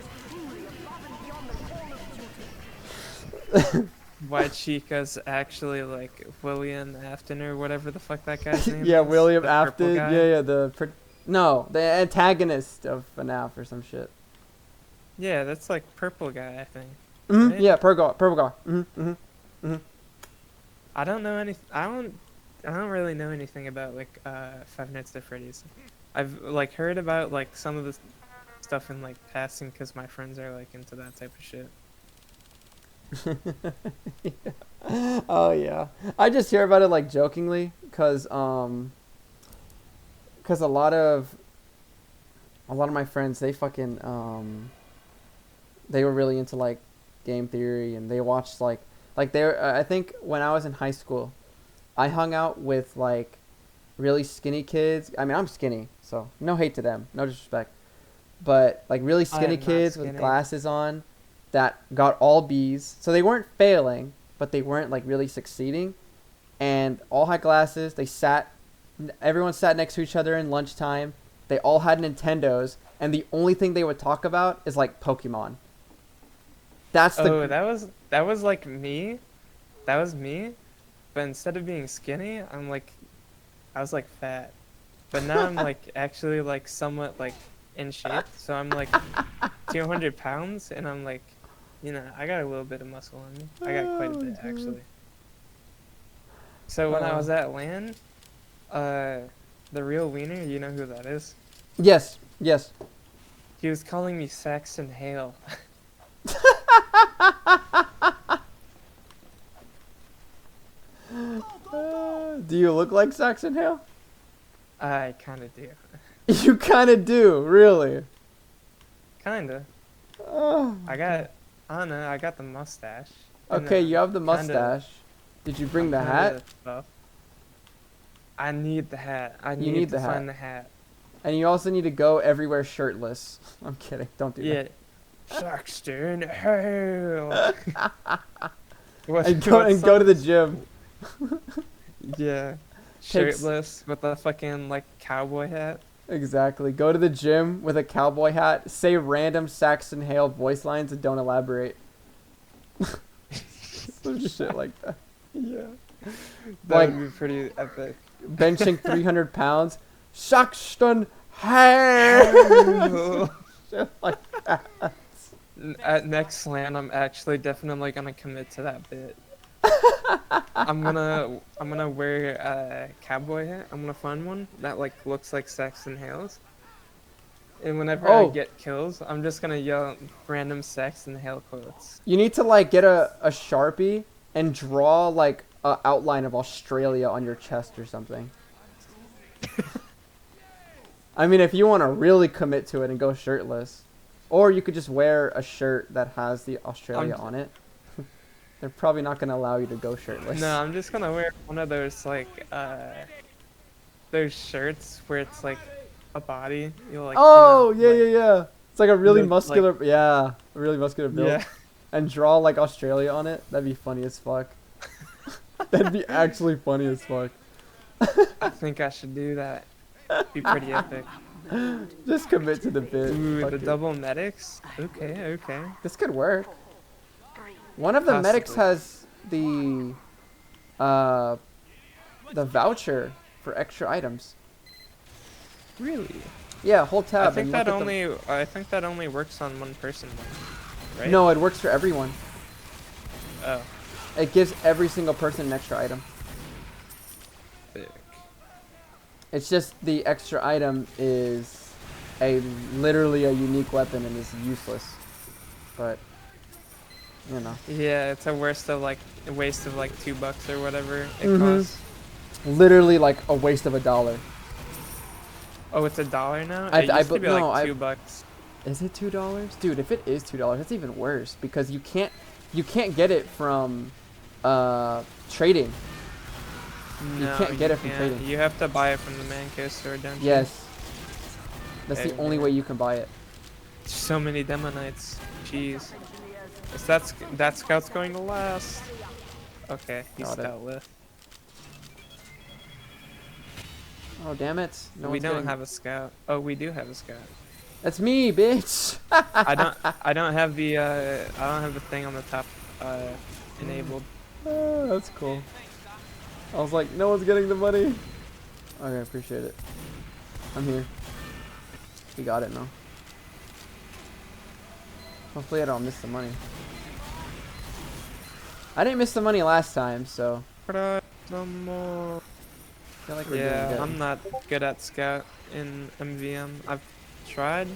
White Chica's actually like William Afton or whatever the fuck that guy's name Yeah, is. William the purple Afton. guy. Yeah, no, the antagonist of FNAF or some shit. Yeah, that's like purple guy, I think. Hmm. Right? Yeah, purple guy. Hmm. I don't know any. I don't really know anything about like Five Nights at Freddy's. I've like heard about like some of the stuff in like passing because my friends are like into that type of shit. Oh yeah, I just hear about it like jokingly, cause a lot of my friends, they fucking they were really into like game theory, and they watched like they I think when I was in high school, I hung out with like really skinny kids. I mean, I'm skinny, so no hate to them, no disrespect, but like really I skinny am not kids with skinny. glasses on that got all B's. So they weren't failing, but they weren't like really succeeding, and all had glasses. Everyone sat next to each other in lunchtime. They all had Nintendos, and the only thing they would talk about is like Pokemon. That's the Oh, that was like me. That was me. But instead of being skinny, I was like fat. But now I'm like actually like somewhat like in shape. So I'm like 200 pounds, and I'm like, you know, I got a little bit of muscle on me. I got quite a bit actually. So when I was at LAN, the real wiener, you know who that is? yes. He was calling me Saxon Hale. Do you look like Saxon Hale? I kinda do. You kind of do, really. Kinda. Oh. I don't know, I got the mustache. and Okay, then you have the kinda- mustache. Did you bring I'm the kinda hat? buff. I need the hat. I You need need to the hat. find the hat. And you also need to go everywhere shirtless. I'm kidding. Don't do Yeah. that. Saxton Hale. What- And go what to the song? gym. Yeah. Takes- Shirtless with a fucking like cowboy hat. Exactly. Go to the gym with a cowboy hat. Say random Saxon Hale voice lines and don't elaborate. Some shit like that. Yeah. That Like- would be pretty epic. Benching 300 pounds. Saxton Hale. Shit like At next LAN, I'm actually definitely gonna commit to that bit. I'm gonna wear a cowboy hat. I'm gonna find one that like looks like Saxon Hale's. And whenever I Oh. get kills, I'm just gonna yell random Saxon Hale quotes. You need to like get a Sharpie and draw like a outline of Australia on your chest or something. I mean, if you want to really commit to it and go shirtless, or you could just wear a shirt that has the Australia on it. They're probably not gonna allow you to go shirtless. No, I'm just gonna wear one of those like those shirts where it's like a body. You like. Oh you know, like- yeah. It's like a really Like- muscular, a really muscular build. Yeah. And draw like Australia on it. That'd be funny as fuck. That'd be actually funny as fuck. I think I should do that. Be pretty epic. Just commit to the bit. Ooh, Fuck the it. double medics. Okay. This could work. One of the medics has the voucher for extra items. Really? Yeah, hold tab. I think and that look at I think that only works on one person though, the... right? No, it works for everyone. Oh. It gives every single person an extra item. Sick. It's just the extra item is literally a unique weapon and is useless. But you know, Yeah, it's a waste of like $2 or whatever it Mhm. costs. literally like a waste of $1. Oh, it's $1 now. I- It I used to bu- be no, like I- $2. Is it $2? Dude, if it is $2, that's even worse because you can't get it from trading. No, can't get it from can't. trading. You have to buy it from the Manco store, don't you? Yes. That's the Hey, only man. way you can buy it. So many demo nights. Jeez. Is that scout's going to last? Okay, he's Got it. dealt with. Oh damn it! No we one's don't getting- have a scout. Oh, we do have a scout. That's me, bitch. I don't have the thing on the top enabled. Oh, that's cool. I was like, no one's getting the money. Okay, appreciate it. I'm here. We got it now. Hopefully I don't miss the money. I didn't miss the money last time, so I feel like we're doing Yeah, good. I'm not good at Scout in MVM. I've tried,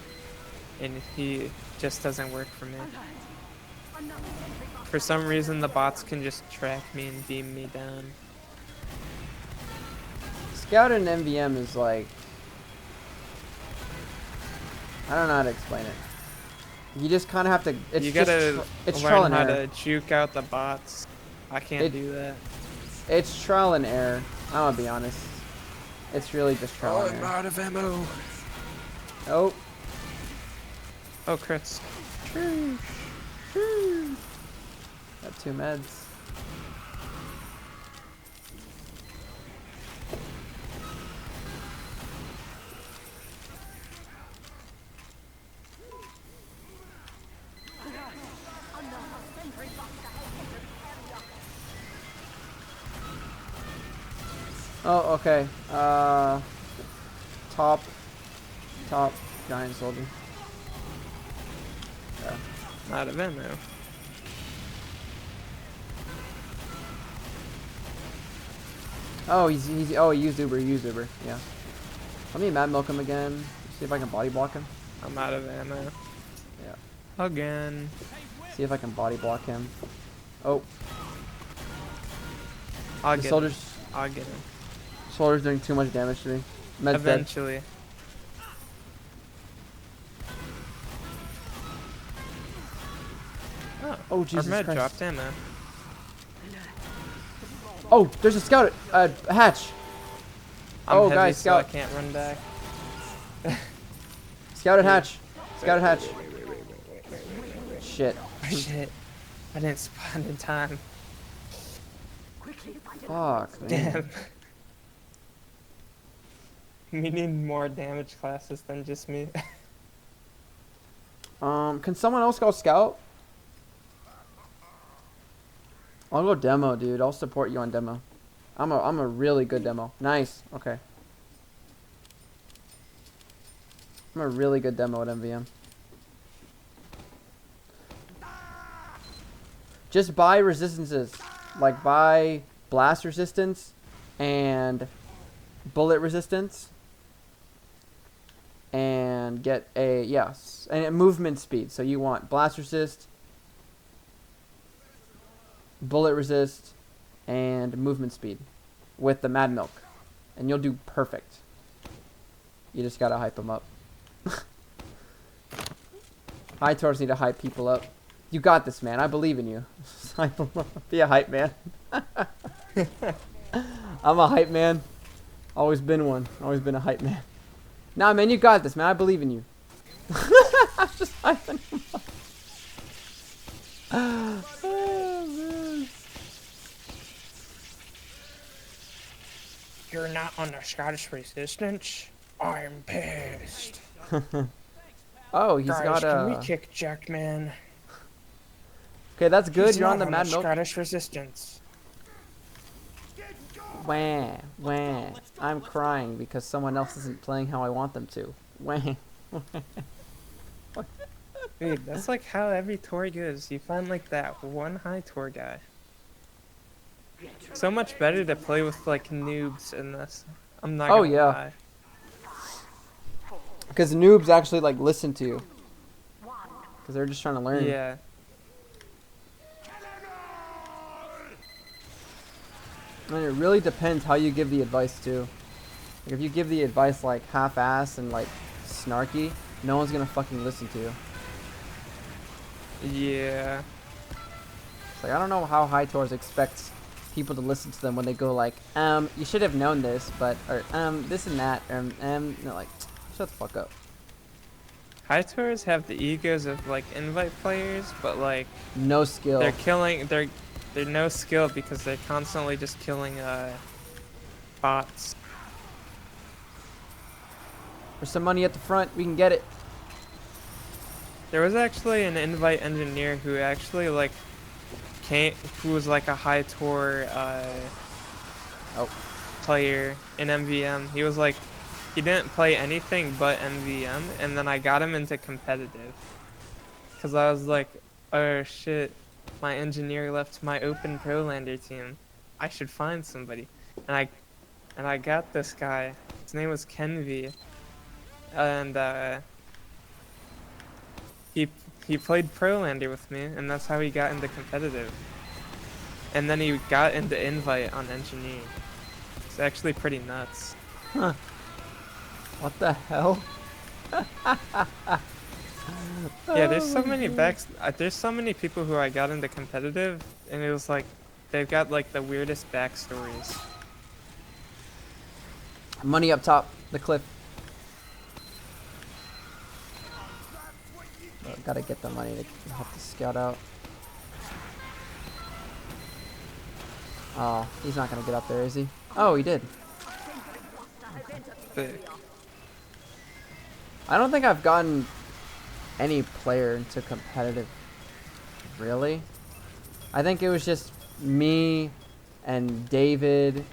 and he just doesn't work for me. For some reason, the bots can just track me and beam me down. Scout in MVM is like, I don't know how to explain it. You just kind of have to. It's You just gotta it's trial learn and how error. to juke out the bots. I can't do that. It's trial and error. I'm gonna be honest. It's really just trial and error. out of ammo. Oh, Oh, crits. got 2 meds. Oh, okay. Top giant soldier. Yeah. Out of ammo. Oh, he used Uber, yeah. Let me mad milk him again. See if I can body block him. I'm out of ammo. Yeah. Again. See if I can body block him. Oh, I'll the get him. soldier's I'll get him. doing too much damage to me. Med's dead. Eventually. Oh, Oh, our Jesus med Christ. dropped ammo. Oh, there's a scout. A hatch. I'm Oh, heavy, guys, so I scout. can't run back. Scouted hatch. Scouted hatch. Shit. Shit. I didn't spawn in time. Fuck, man. Damn. We need more damage classes than just me. Can someone else go scout? I'll go demo, dude. I'll support you on demo. I'm a really good demo. Nice. Okay. I'm a really good demo at MVM. Just buy resistances. Like buy blast resistance and bullet resistance. And get a, yes, and a movement speed. So you want blast resist, bullet resist, and movement speed with the mad milk. And you'll do perfect. You just gotta hype them up. High tours need to hype people up. You got this, man. I believe in you. Hype 'em up. Be a hype man. I'm a hype man. Always been one. Always been a hype man. Nah, man, you got this, man. I believe in you. I'm just hyping him up. Oh, man. You're not on the Scottish Resistance? I'm pissed. Oh, he's got a... kick Jackman? Okay, that's good. You're on the mad milk. Scottish Resistance. Wah, wah. I'm crying because someone else isn't playing how I want them to. Wah. Dude, that's like how every tour goes. You find like that one high tour guy. So much better to play with like noobs in this. I'm not gonna yeah. lie. Because noobs actually like listen to you. Because they're just trying to learn. Yeah. And it really depends how you give the advice too. Like if you give the advice like half-ass and like snarky, no one's gonna fucking listen to you. Yeah. It's like I don't know how high tours expect people to listen to them when they go like, you should have known this, but or this and that, they're like, shut the fuck up. High tours have the egos of like invite players, but like No skill. they're no skill because they're constantly just killing bots. There's some money at the front. We can get it. There was actually an invite engineer who actually like who was like a high tour Oh, player in MVM. He was like, he didn't play anything but MVM, and then I got him into competitive. Cause I was like, oh shit, my engineer left my open pro lander team. I should find somebody, and I got this guy. His name was Kenvi, and he played pro lander with me, and that's how he got into competitive. And then he got into invite on engineer. It's actually pretty nuts. huh. What the hell? Yeah, there's so Oh, many dude. there's so many people who I got into competitive, and it was like they've got like the weirdest backstories. Money up top, the cliff. Oh, gotta get the money to help the scout out. Oh, he's not gonna get up there, is he? Oh, he did. But I don't think I've gotten any player into competitive, really. I think it was just me and David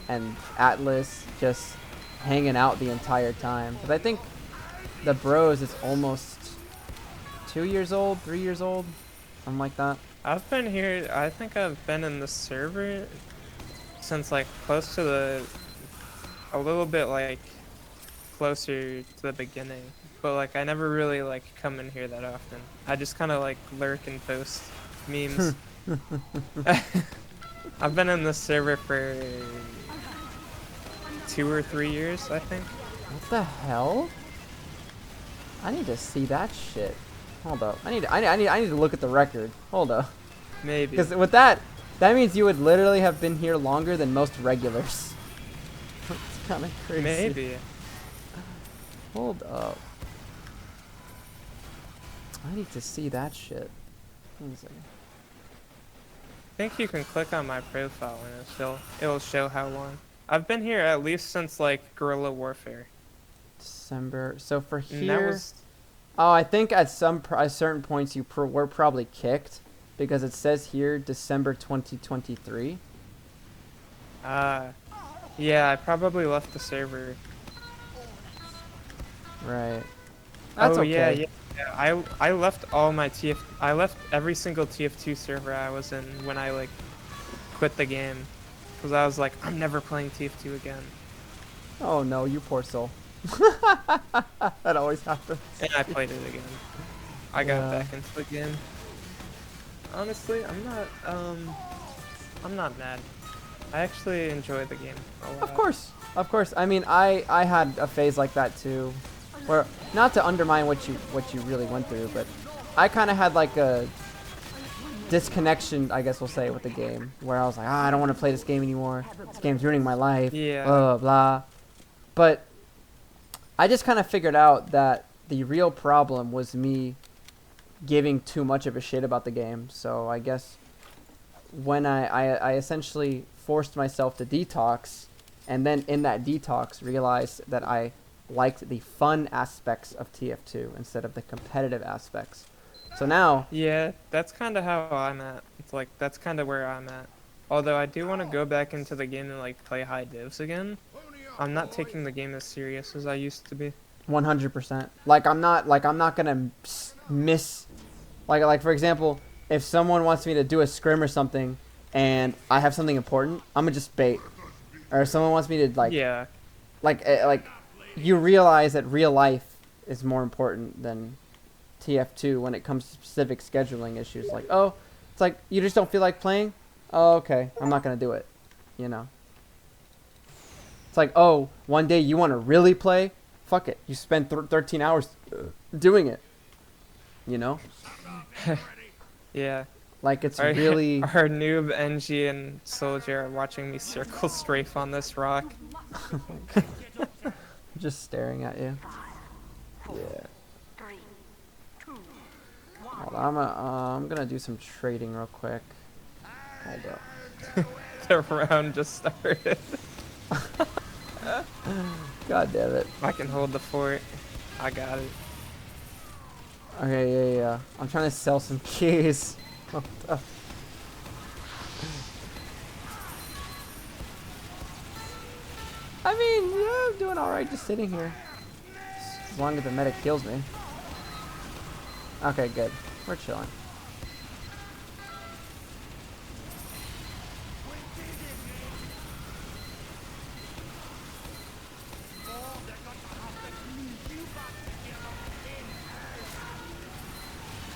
and Atlas just hanging out the entire time. But I think the bros is almost 2 years old, 3 years old, something like that. I've been here. I think I've been in the server since like close to a little bit like closer to the beginning. But like I never really like come in here that often. I just kind of like lurk and post memes. I've been in this server for 2 or 3 years, I think. What the hell? I need to see that shit. Hold up. I need to look at the record. Hold up. Maybe. Because with that means you would literally have been here longer than most regulars. It's kind of crazy. Maybe. Hold up. I need to see that shit. Hold on a second. I think you can click on my profile and it'll show how long. I've been here at least since like Guerrilla Warfare. December. So for And that here, was oh, I think at certain points you were probably kicked because it says here December 2023. yeah, I probably left the server. Right. That's Oh okay. yeah. I left all my I left every single TF2 server I was in when I like quit the game, because I was like, I'm never playing TF2 again. Oh no, you poor soul. That always happens. And I played it again. I got back into the game. Honestly, I'm not mad. I actually enjoy the game a lot. Of course. Of course. I mean, I had a phase like that too, where not to undermine what you really went through, but I kind of had like a disconnection, I guess we'll say, with the game, where I was like, I don't want to play this game anymore. This game's ruining my life. Yeah. Blah blah. But I just kind of figured out that the real problem was me giving too much of a shit about the game. So I guess when I essentially forced myself to detox, and then in that detox realized that I liked the fun aspects of TF2 instead of the competitive aspects. So now, Yeah, that's kind of how I'm at. It's like, that's kind of where I'm at. Although I do want to go back into the game and like play high divs again. I'm not taking the game as serious as I used to be. 100%. Like I'm not gonna miss, like for example, if someone wants me to do a scrim or something, and I have something important, I'm gonna just bait. Or if someone wants me to Yeah. like you realize that real life is more important than TF2 when it comes to specific scheduling issues. Like, oh, it's like you just don't feel like playing. Oh, okay, I'm not gonna do it. You know. It's like, oh, one day you want to really play. Fuck it. You spend 13 hours doing it. You know. Yeah. Like it's Our, really. our noob NG and soldier are watching me circle strafe on this rock. Just staring at you. Yeah. Hold on, I'm gonna do some trading real quick. Hold up. The round just started. God damn it. I can hold the fort. I got it. Okay, yeah. I'm trying to sell some keys. What the- I mean, yeah, I'm doing alright just sitting here. As long as the medic kills me. Okay, good. We're chilling.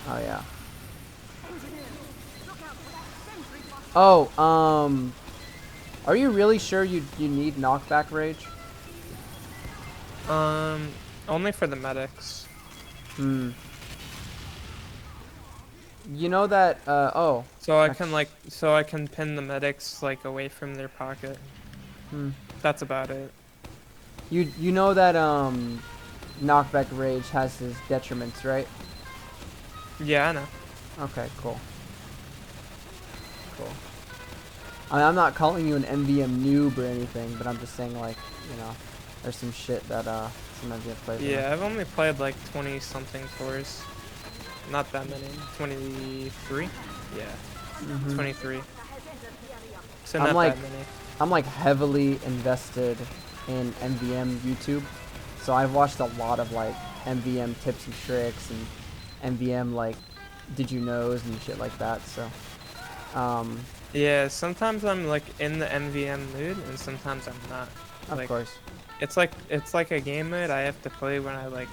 Oh, yeah. Oh, are you really sure you need knockback rage? Only for the medics. Hmm. You know that, oh. So I Act- can like, so I can pin the medics like away from their pocket. Hmm. That's about it. You know that, knockback rage has his detriments, right? Yeah, I know. Okay, cool. Cool. I'm not calling you an MVM noob or anything, but I'm just saying, like, you know, there's some shit that, sometimes you have to play with. Yeah, I've only played like 20 something tours. Not that many. 23? Yeah, Mhm. 23. So I'm not like- that many. I'm like heavily invested in MVM YouTube, so I've watched a lot of like MVM tips and tricks and MVM like did you knows and shit like that. So, Yeah, sometimes I'm like in the MVM mood and sometimes I'm not. of Like, course. it's like a game mode I have to play when I like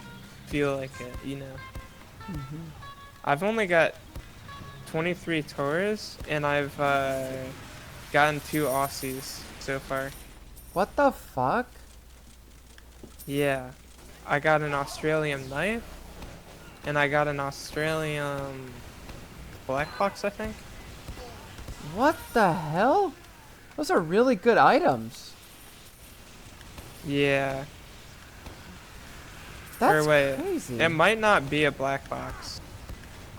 feel like it, you know. Mhm. I've only got 23 tours and I've gotten 2 Aussies so far. What the fuck? Yeah. I got an Australian knife and I got an Australian black box, I think. What the hell? Those are really good items. Yeah. That's wait, crazy. It might not be a black box.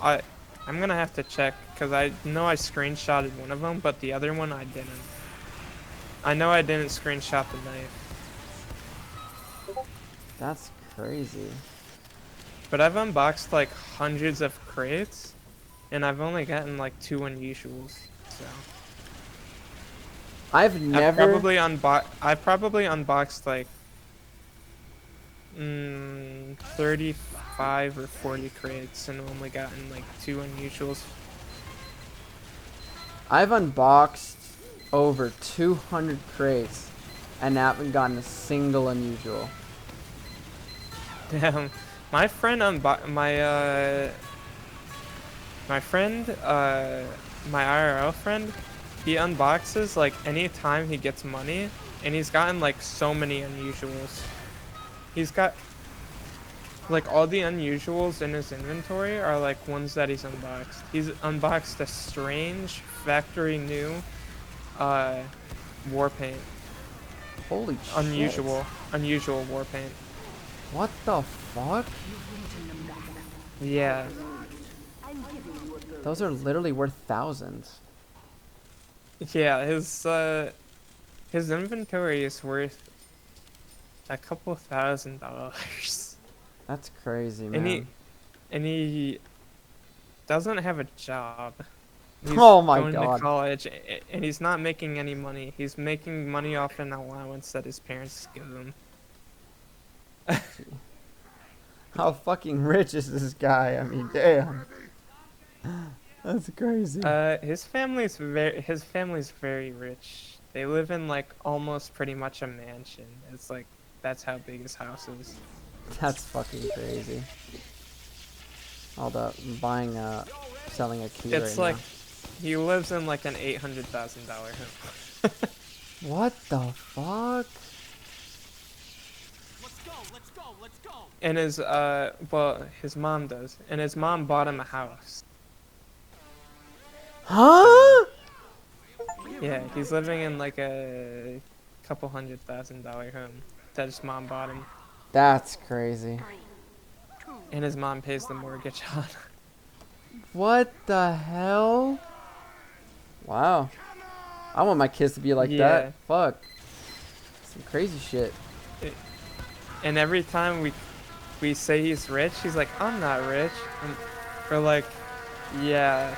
I'm gonna have to check because I know I screenshotted one of them, but the other one I didn't. I know I didn't screenshot the knife, That's crazy. but I've unboxed like hundreds of crates, and I've only gotten like 2 unusuals. So I've never. I've probably unboxed like 35 or 40 crates and only gotten like 2 unusuals. I've unboxed over 200 crates and haven't gotten a single unusual. Damn, my friend my IRL friend, he unboxes like anytime he gets money, and he's gotten like so many unusuals. He's got like all the unusuals in his inventory are like ones that he's unboxed. He's unboxed a strange factory new war paint. Holy shit. Unusual war paint. What the fuck? Yeah. Those are literally worth thousands. Yeah, his inventory is worth a couple $1,000. That's crazy, And man. he doesn't have a job. He's Oh my going God. to college and he's not making any money. He's making money off an allowance that his parents give him. How fucking rich is this guy? I mean, damn. That's crazy. His family's very rich. They live in like almost pretty much a mansion. It's like that's how big his house is. That's fucking crazy. Hold up, I'm selling a key It's right like he lives in like an $800,000 home. now. What the fuck? And his mom does. And his mom bought him a house. Huh? Yeah, he's living in like a couple $100,000 home that his mom bought him. That's crazy. And his mom pays the mortgage on. What the hell? Wow. I want my kids to be like Yeah. that. Fuck. Some crazy shit. And every time we say he's rich, he's like, I'm not rich. And we're like, yeah,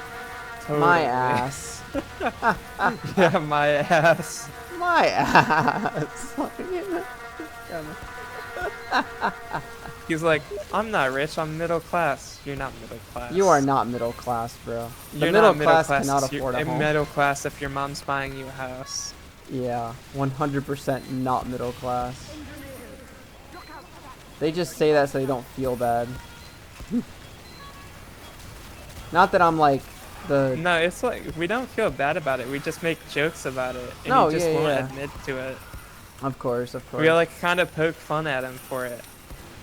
totally. My ass. Yeah, my ass. My ass. He's like, I'm not rich, I'm middle class. You're not middle class. You are not middle class, bro. The You're middle not middle class class. cannot You're afford a home. middle class if your mom's buying you a house. Yeah, 100% not middle class. They just say that so they don't feel bad. Not that I'm like the... No, it's like, we don't feel bad about it. We just make jokes about it. And No, he just yeah, won't yeah. admit to it. Of course, of course. We like kind of poke fun at him for it.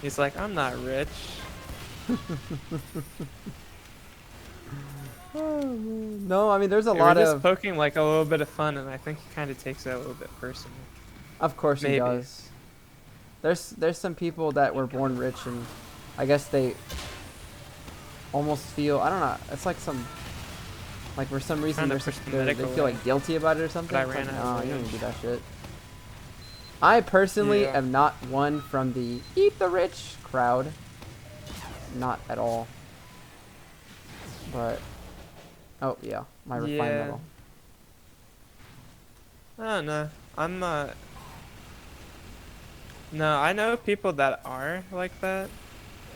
He's like, I'm not rich. No, I mean, there's a We're lot just of... poking like a little bit of fun, and I think he kind of takes it a little bit personal. Of course he Maybe. does. There's some people that were born rich and I guess they almost feel, I don't know, it's like some, like for some reason Kinda they pushed the medical feel way. like guilty about it or something. I It's ran like, out of no, you don't rage. need to do that shit. I personally Yeah. am not one from the eat the rich crowd. Not at all. But, oh yeah, my refined Yeah. metal. I don't know. I'm not. No, I know people that are like that,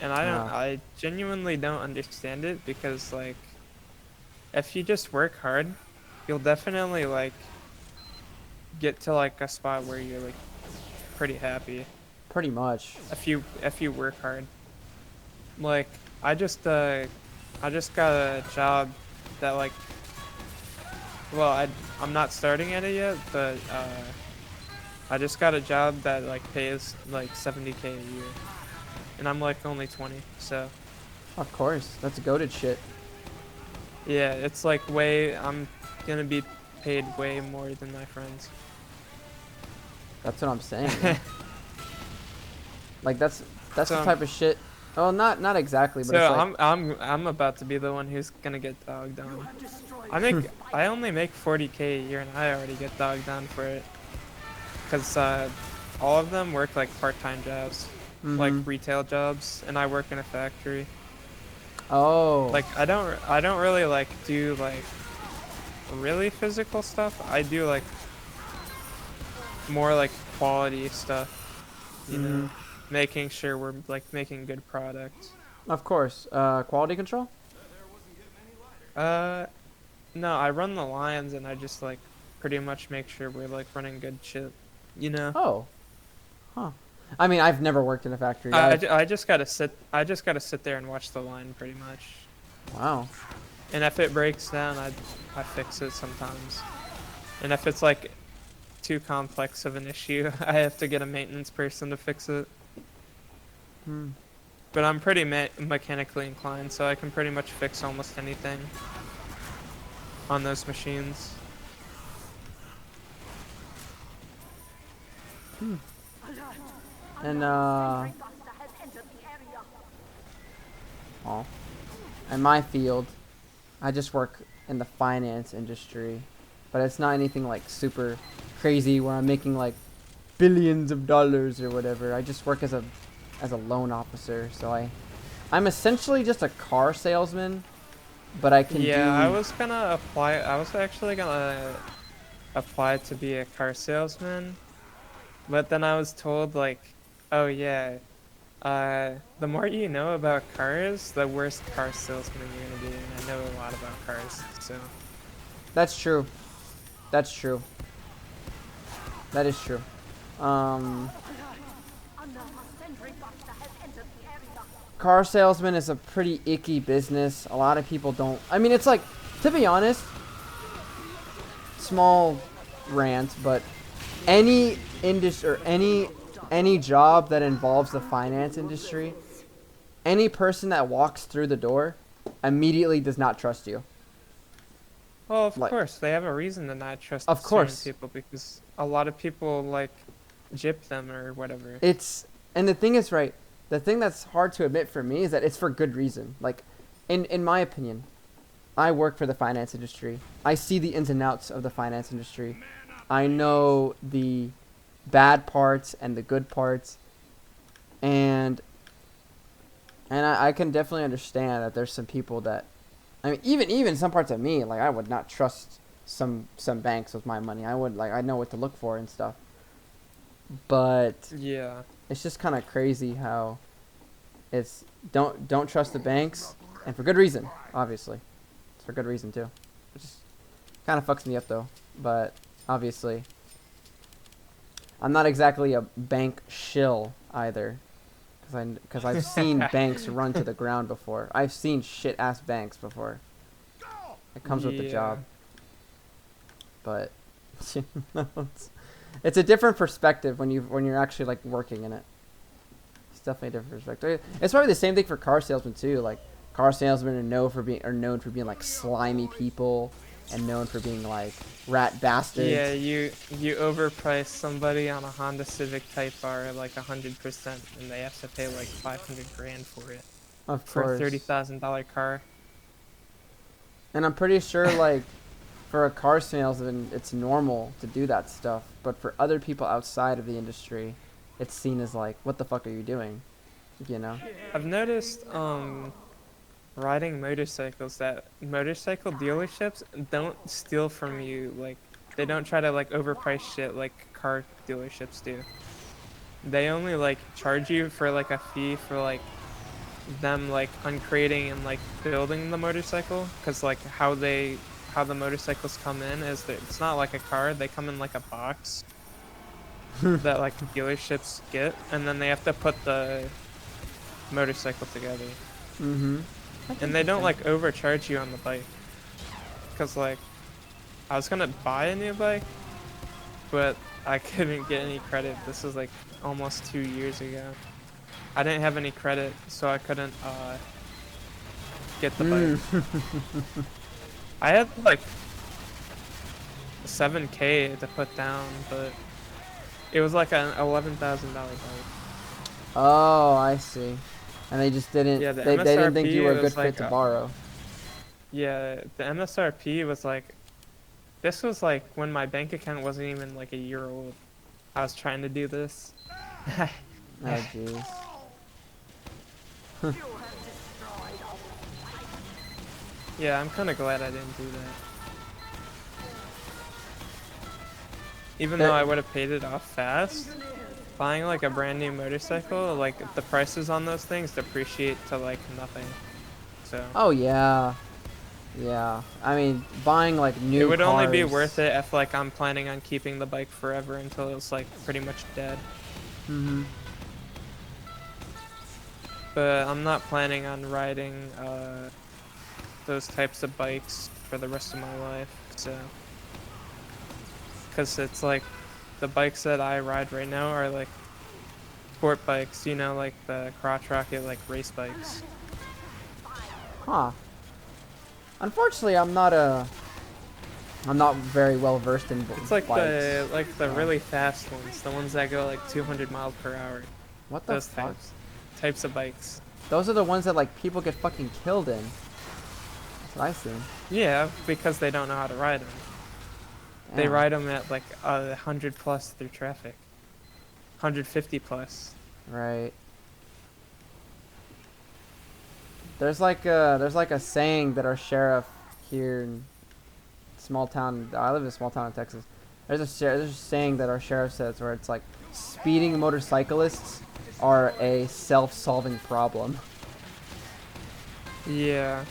and I don't. Yeah. I genuinely don't understand it because like, if you just work hard, you'll definitely like get to like a spot where you're like pretty happy Pretty much. if you work hard. Like I just got a job that like, well, I'm not starting at it yet, but I just got a job that like pays like 70K a year, and I'm like only 20, so Of course, that's goated shit. yeah, it's like way, I'm gonna be paid way more than my friends. That's what I'm saying. Man. Like that's the So- type of shit. Oh, not exactly, but So it's like, I'm about to be the one who's gonna get dogged on. I only make 40K a year, and I already get dogged on for it, cause all of them work like part-time jobs, like mhm. retail jobs, and I work in a factory. Oh, Like I don't really like do like really physical stuff. I do like more like quality stuff, you know, making sure we're like making good products. of course. Quality control. No, I run the lines, and I just like pretty much make sure we're like running good shit, you know. Oh, huh. I mean, I've never worked in a factory. I just gotta sit there and watch the line pretty much. Wow. And if it breaks down, I fix it sometimes. And if it's like too complex of an issue, I have to get a maintenance person to fix it. Hmm. But I'm pretty mechanically inclined, so I can pretty much fix almost anything on those machines. And Buster has entered the area. oh, in my field, I just work in the finance industry, but it's not anything like super crazy where I'm making like billions of dollars or whatever. I just work as a loan officer, so I'm essentially just a car salesman, but I can Yeah, do. I was gonna apply. I was actually gonna apply to be a car salesman, but then I was told like, oh yeah, the more you know about cars, the worse car salesman you're gonna be. And I know a lot about cars, so That's true. That's true. That is true. Another sentry buster has entered the area. Car salesman is a pretty icky business. A lot of people don't. I mean, it's like, to be honest, small rant, but any industry or any job that involves the finance industry, any person that walks through the door immediately does not trust you. well, of Like- course they have a reason to not trust Of certain course. people because a lot of people like gyp them or whatever. And the thing is, right, the thing that's hard to admit for me is that it's for good reason. Like, in my opinion, I work for the finance industry. I see the ins and outs of the finance industry. I know the bad parts and the good parts. And And I can definitely understand that there's some people that, I mean, even some parts of me, like I would not trust some banks with my money. I would like I know what to look for and stuff. But Yeah. it's just kind of crazy how it's don't trust the banks, and for good reason, obviously. It's for good reason too. It just kind of fucks me up though. But obviously, I'm not exactly a bank shill either, because I've seen banks run to the ground before. I've seen shit ass banks before. It comes with the job. But you know, it's a different perspective when you're actually like working in it. It's definitely a different perspective. It's probably the same thing for car salesmen too. Like car salesmen are known for being like slimy people and known for being like rat bastards. Yeah, you overprice somebody on a Honda Civic Type R like 100%, and they have to pay like 500 grand for it Of for course. a $30,000 car. And I'm pretty sure like for a car salesman it's normal to do that stuff, but for other people outside of the industry, it's seen as like, what the fuck are you doing? You know? I've noticed riding motorcycles that motorcycle dealerships don't steal from you. Like they don't try to like overprice shit like car dealerships do. They only like charge you for like a fee for like them like uncrating and like building the motorcycle, because like how the motorcycles come in is that it's not like a car. They come in like a box that like dealerships get, and then they have to put the motorcycle together. Mm-hmm. And they don't like overcharge you on the bike, because like I was gonna buy a new bike, but I couldn't get any credit. This was like almost 2 years ago. I didn't have any credit, so I couldn't get the bike. I had like 7K to put down, but it was like an $11,000 bike. Oh, I see. And they just didn't. Yeah, the they didn't think MSRP you were a good was fit like to borrow. Yeah, the MSRP was like, this was like when my bank account wasn't even like a year old. I was trying to do this. Oh jeez. You have destroyed all. Yeah, I'm kind of glad I didn't do that. Even though I would have paid it off fast, buying like a brand new motorcycle, like the prices on those things depreciate to like nothing. So Oh yeah. Yeah. I mean, buying like new it would only be cars- worth it if like I'm planning on keeping the bike forever until it's like pretty much dead. Mhm. But I'm not planning on riding those types of bikes for the rest of my life, so because it's like the bikes that I ride right now are like sport bikes, you know, like the crotch rocket like race bikes. Huh. Unfortunately, I'm not very well versed in It's like bikes. the really fast ones, the ones that go like 200 miles per hour. What the Those fuck? types of bikes. Those are the ones that like people get fucking killed in. That's what I see. Yeah, because they don't know how to ride them. They Damn. ride them at like 100 plus through traffic, 150 plus. Right. There's like a saying that our sheriff here in small town. I live in a small town in Texas. There's a saying that our sheriff says where it's like speeding motorcyclists are a self-solving problem. Yeah.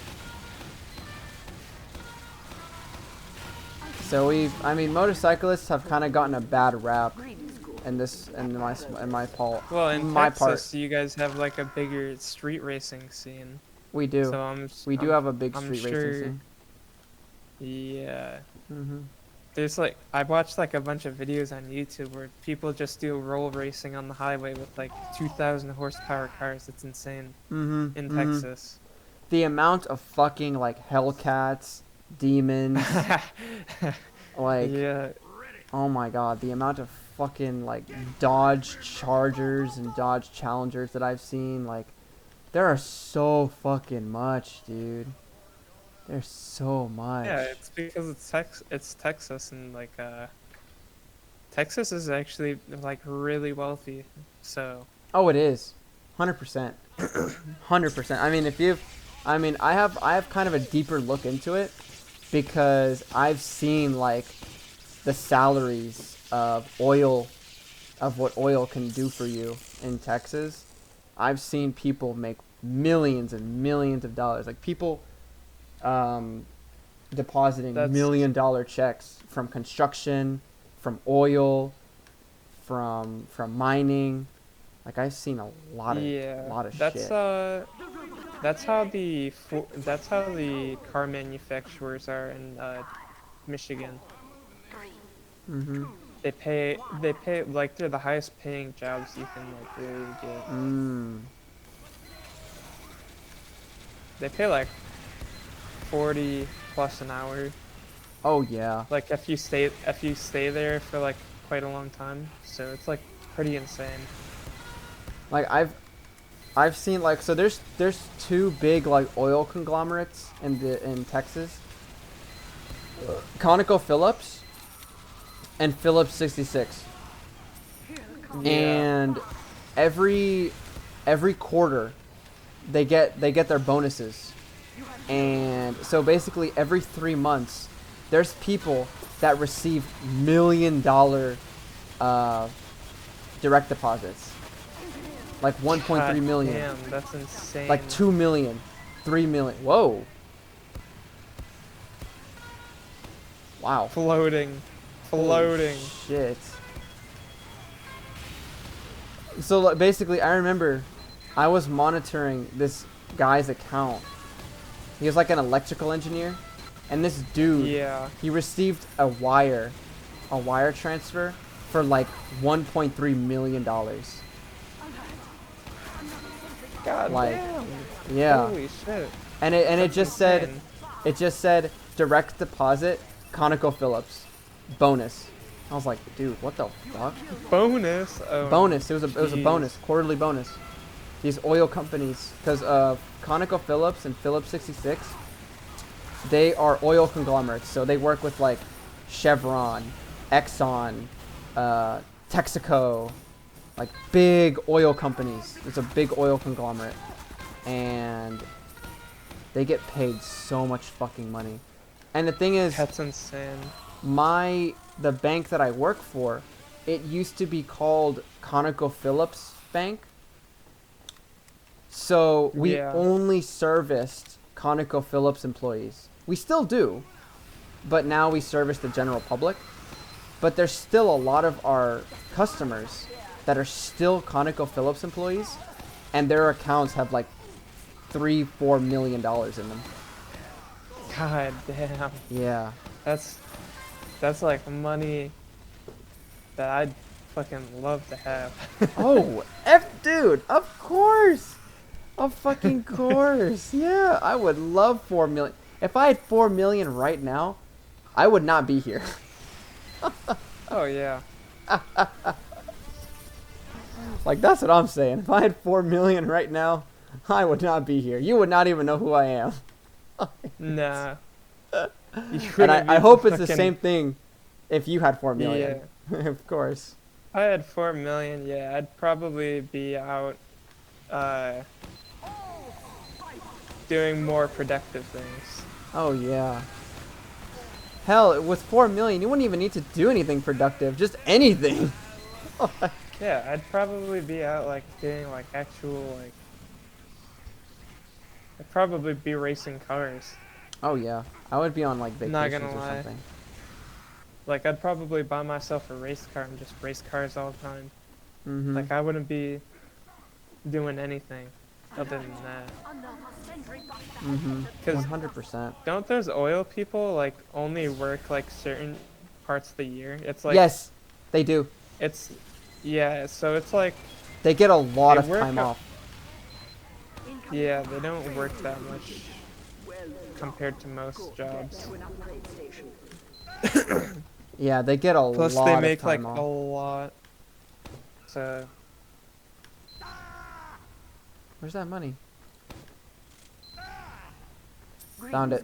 So I mean, motorcyclists have kind of gotten a bad rap in my part. Well, in my Texas, you guys have like a bigger street racing scene. We do. So We do have a big I'm street sure- racing Yeah. scene. There's like I watched like a bunch of videos on YouTube where people just do roll racing on the highway with like 2,000 horsepower cars. It's insane Mhm. in mhm. Texas. The amount of fucking like Hellcats, demons, like Yeah. oh my god, the amount of fucking like Dodge Chargers and Dodge Challengers that I've seen, like there are so fucking much, dude. There's so much. Yeah, it's because it's Texas, and like Texas is actually like really wealthy. So Oh, it is. 100%. 100%. I have kind of a deeper look into it because I've seen like the salaries of oil, of what oil can do for you in Texas. I've seen people make millions and millions of dollars. Like people depositing That's- $1 million checks from construction, from oil, from mining. Like I've seen a lot of that's shit. that's how the car manufacturers are in Michigan. Mm-hmm. They pay like they're the highest paying jobs you can like really get. They pay like 40 plus an hour. Oh yeah. Like if you stay there for like quite a long time, so it's like pretty insane. Like I've seen like so there's two big like oil conglomerates in Texas. ConocoPhillips and Phillips 66. And every quarter they get their bonuses. And so basically every 3 months there's people that receive $1 million direct deposits. Like 1.3 million. Damn, that's insane. Like 2 million, 3 million. Whoa. Wow. Floating. Holy shit. So like, basically, I remember I was monitoring this guy's account. He was like an electrical engineer, and this dude, Yeah. he received a wire transfer for like $1.3 million. God Like, damn. yeah. Holy shit. And it That's just said, insane. it just said direct deposit, ConocoPhillips, bonus. I was like, dude, what the fuck? Bonus. Oh, Bonus. It was a jeez. bonus, quarterly bonus. These oil companies, because ConocoPhillips and Phillips 66, they are oil conglomerates. So they work with like Chevron, Exxon, Texaco, like big oil companies. It's a big oil conglomerate, and they get paid so much fucking money. And the thing is, That's insane. the bank that I work for, it used to be called ConocoPhillips Bank. So we Yeah. only serviced ConocoPhillips employees. We still do, but now we service the general public. But there's still a lot of our customers that are still ConocoPhillips employees, and their accounts have like $3-4 million in them. God damn. Yeah. That's like money that I'd fucking love to have. Oh, dude, of course. Of fucking course. Yeah, I would love 4 million. If I had 4 million right now, I would not be here. Oh yeah. Like, that's what I'm saying. If I had 4 million right now, I would not be here. You would not even know who I am. Nah. You And couldn't I be hope it's the fucking- same thing if you had 4 million. Of course. If I had 4 million, yeah, I'd probably be out doing more productive things. Oh, yeah. Hell, with 4 million, you wouldn't even need to do anything productive. Just anything. Yeah, I'd probably be out like doing like actual like I'd probably be racing cars. Oh, yeah. I would be on, like, Not vacations gonna or lie. something. Like I'd probably buy myself a race car and just race cars all the time. Mm-hmm. Like I wouldn't be doing anything other than that. Mm-hmm. Cause 100%. don't those oil people like only work like certain parts of the year? It's like Yes, they do. it's yeah, so it's like They get a lot They of work time out- off. yeah, they don't work that much compared to most jobs. Yeah, they get a Plus lot they of make like time a off. lot. So Where's that money? Found it.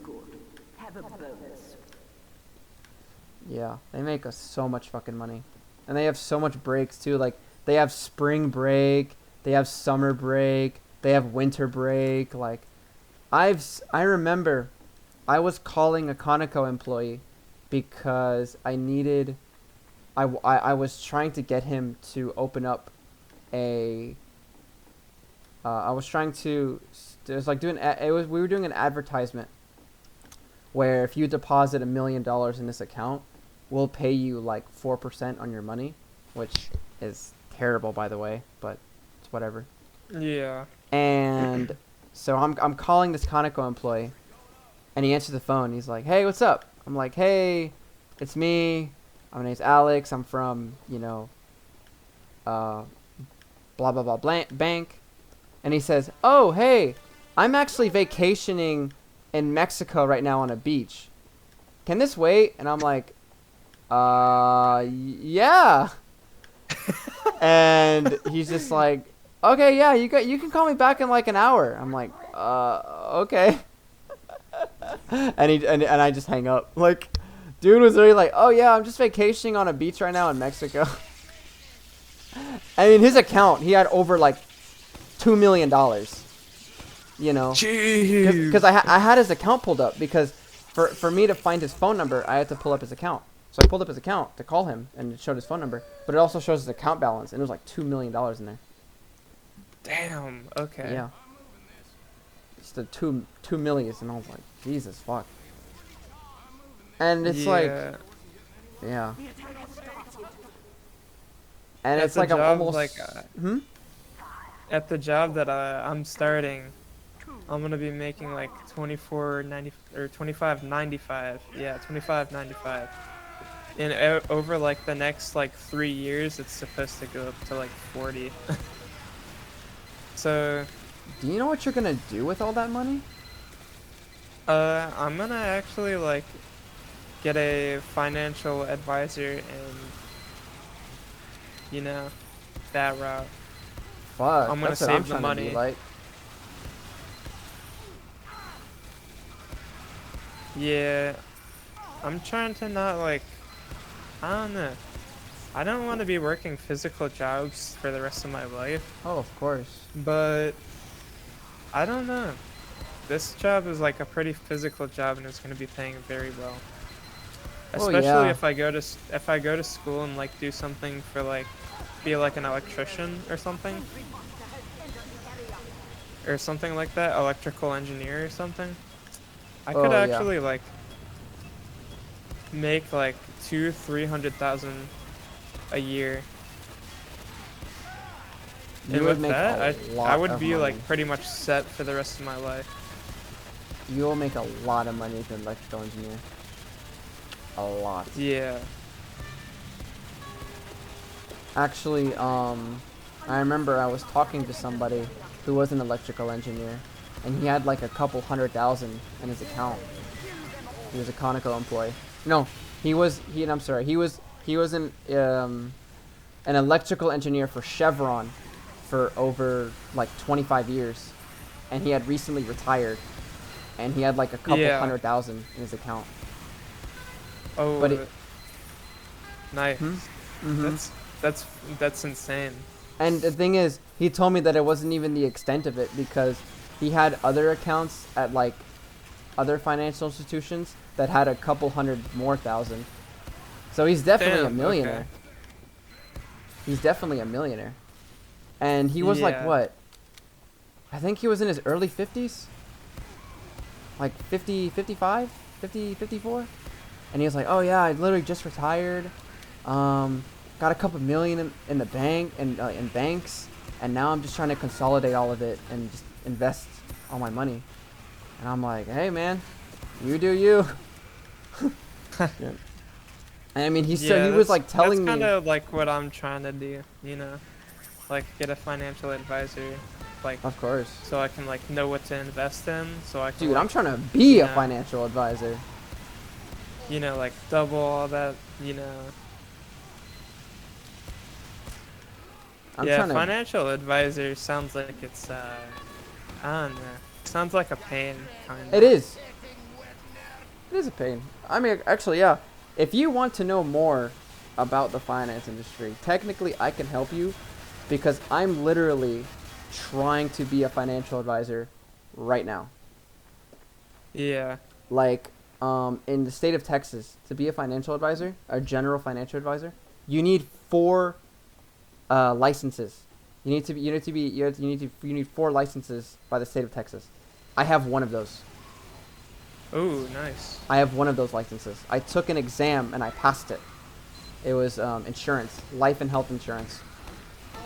Yeah, they make us so much fucking money. And they have so much breaks too. Like, they have spring break, they have summer break, They have winter break. Like, I remember I was calling a Conoco employee because I was trying to get him to open up a I was trying to it was like we were doing an advertisement where if you deposit $1 million in this account, we'll pay you like 4% on your money, which is terrible, by the way, but it's whatever. Yeah. And so I'm calling this Conoco employee, and he answers the phone. He's like, "Hey, what's up?" I'm like, "Hey, it's me. My name's Alex. I'm from, blah blah blah bank." And he says, "Oh, hey, I'm actually vacationing in Mexico right now on a beach. Can this wait?" And I'm like, yeah." And he's just like, "Okay, yeah, you can call me back in like an hour." I'm like, okay." and I just hang up. Like, dude was really like, "Oh yeah, I'm just vacationing on a beach right now in Mexico." I mean, his account, he had over like $2 million. Jeez. Because I had his account pulled up, because for me to find his phone number, I had to pull up his account. So I pulled up his account to call him, and it showed his phone number, but it also shows his account balance, and it was like $2 million in there. Damn. Okay. Yeah. Just the two millions, and I was like, Jesus fuck. And it's like, yeah. The attack has started. And At it's the like I'm job, almost. like, at the job that I'm starting, 2, I'm gonna be making like 24.90 or 25.95. Yeah, 25.95. And over like the next like 3 years, it's supposed to go up to like 40. So, Do you know what you're gonna do with all that money? I'm gonna actually like get a financial advisor and that route. Fuck. I'm gonna that's what I'm save the trying to do, money. like. Yeah, I'm trying to not like, I don't know. I don't want to be working physical jobs for the rest of my life, Oh, of course. but I don't know. This job is like a pretty physical job, and it's going to be paying very well. Oh, Especially yeah. if I go to school and like do something for like be like an electrician or something monster has entered the area. or something like that, electrical engineer or something. I Oh, could yeah. actually like make like 200,000-300,000 a year. You And would with make that, a lot I would of be money. like pretty much set for the rest of my life. You will make a lot of money as an electrical engineer. A lot. Yeah. Actually, I remember I was talking to somebody who was an electrical engineer, and he had like a couple 100,000 in his account. He was a Conoco employee. No, I'm sorry. He was an electrical engineer for Chevron for over like 25 years, and he had recently retired, and he had like a couple Yeah. 100,000 in his account. Oh. But it- nice. Mm-hmm. That's insane. And the thing is, he told me that it wasn't even the extent of it, because he had other accounts at like other financial institutions that had a couple hundred more thousand. So he's definitely a Damn, millionaire. okay. He's definitely a millionaire. And he was like, Yeah. what? I think he was in his early 50s. Like 50, 55, 50, 54. And he was like, "Oh yeah, I literally just retired. Got a couple million in the bank and in banks, and now I'm just trying to consolidate all of it and just invest all my money." And I'm like, "Hey man, you do you." Yeah. And I mean, he was like telling that's me. kind of like what I'm trying to do, like get a financial advisor, like Of course, so I can like know what to invest in, so I can dude. like, I'm trying to be a Yeah. financial advisor. like double all that, I'm yeah, trying to. financial advisor sounds like it's I don't know. Sounds like a pain, kind of. It is. It is a pain. I mean, actually, yeah. If you want to know more about the finance industry, technically I can help you, because I'm literally trying to be a financial advisor right now. Yeah. Like, in the state of Texas, to be a financial advisor, a general financial advisor, you need 4 licenses. You need 4 licenses by the state of Texas. I have one of those. Ooh, nice. I have one of those licenses. I took an exam and I passed it. It was insurance, life and health insurance.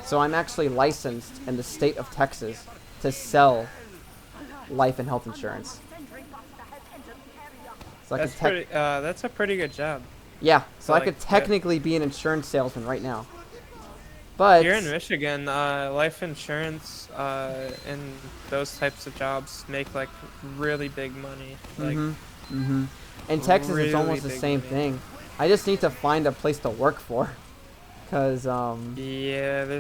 So I'm actually licensed in the state of Texas to sell life and health insurance. So That's a pretty good job. yeah, so I like, could yeah. technically be an insurance salesman right now. But Here in Michigan, life insurance and those types of jobs make like really big money. Like, in Texas, it's really almost the big same money. thing. I just need to find a place to work for, cause yeah,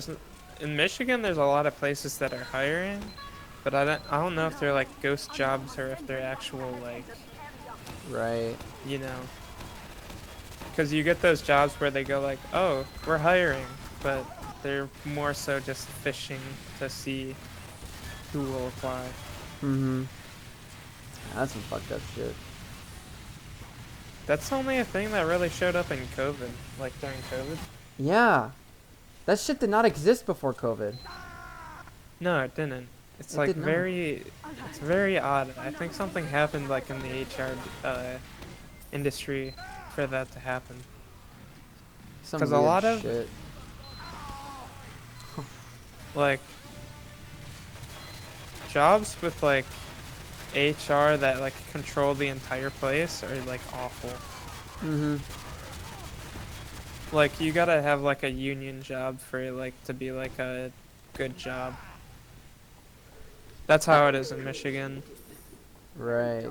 in Michigan, there's a lot of places that are hiring, but I don't know if they're like ghost jobs or if they're actual like, right. you know, because you get those jobs where they go like, oh, we're hiring, but they're more so just fishing to see who will apply. That's some fucked up shit. That's only a thing that really showed up in COVID, like during COVID. Yeah, that shit did not exist before COVID. No, it didn't. It's It like did not. it's very odd. I think something happened like in the HR industry for that to happen. Some 'Cause a weird lot of- shit. Like jobs with like HR that like control the entire place are like awful. Like you gotta have like a union job for like to be like a good job. That's how it is in Michigan. Right.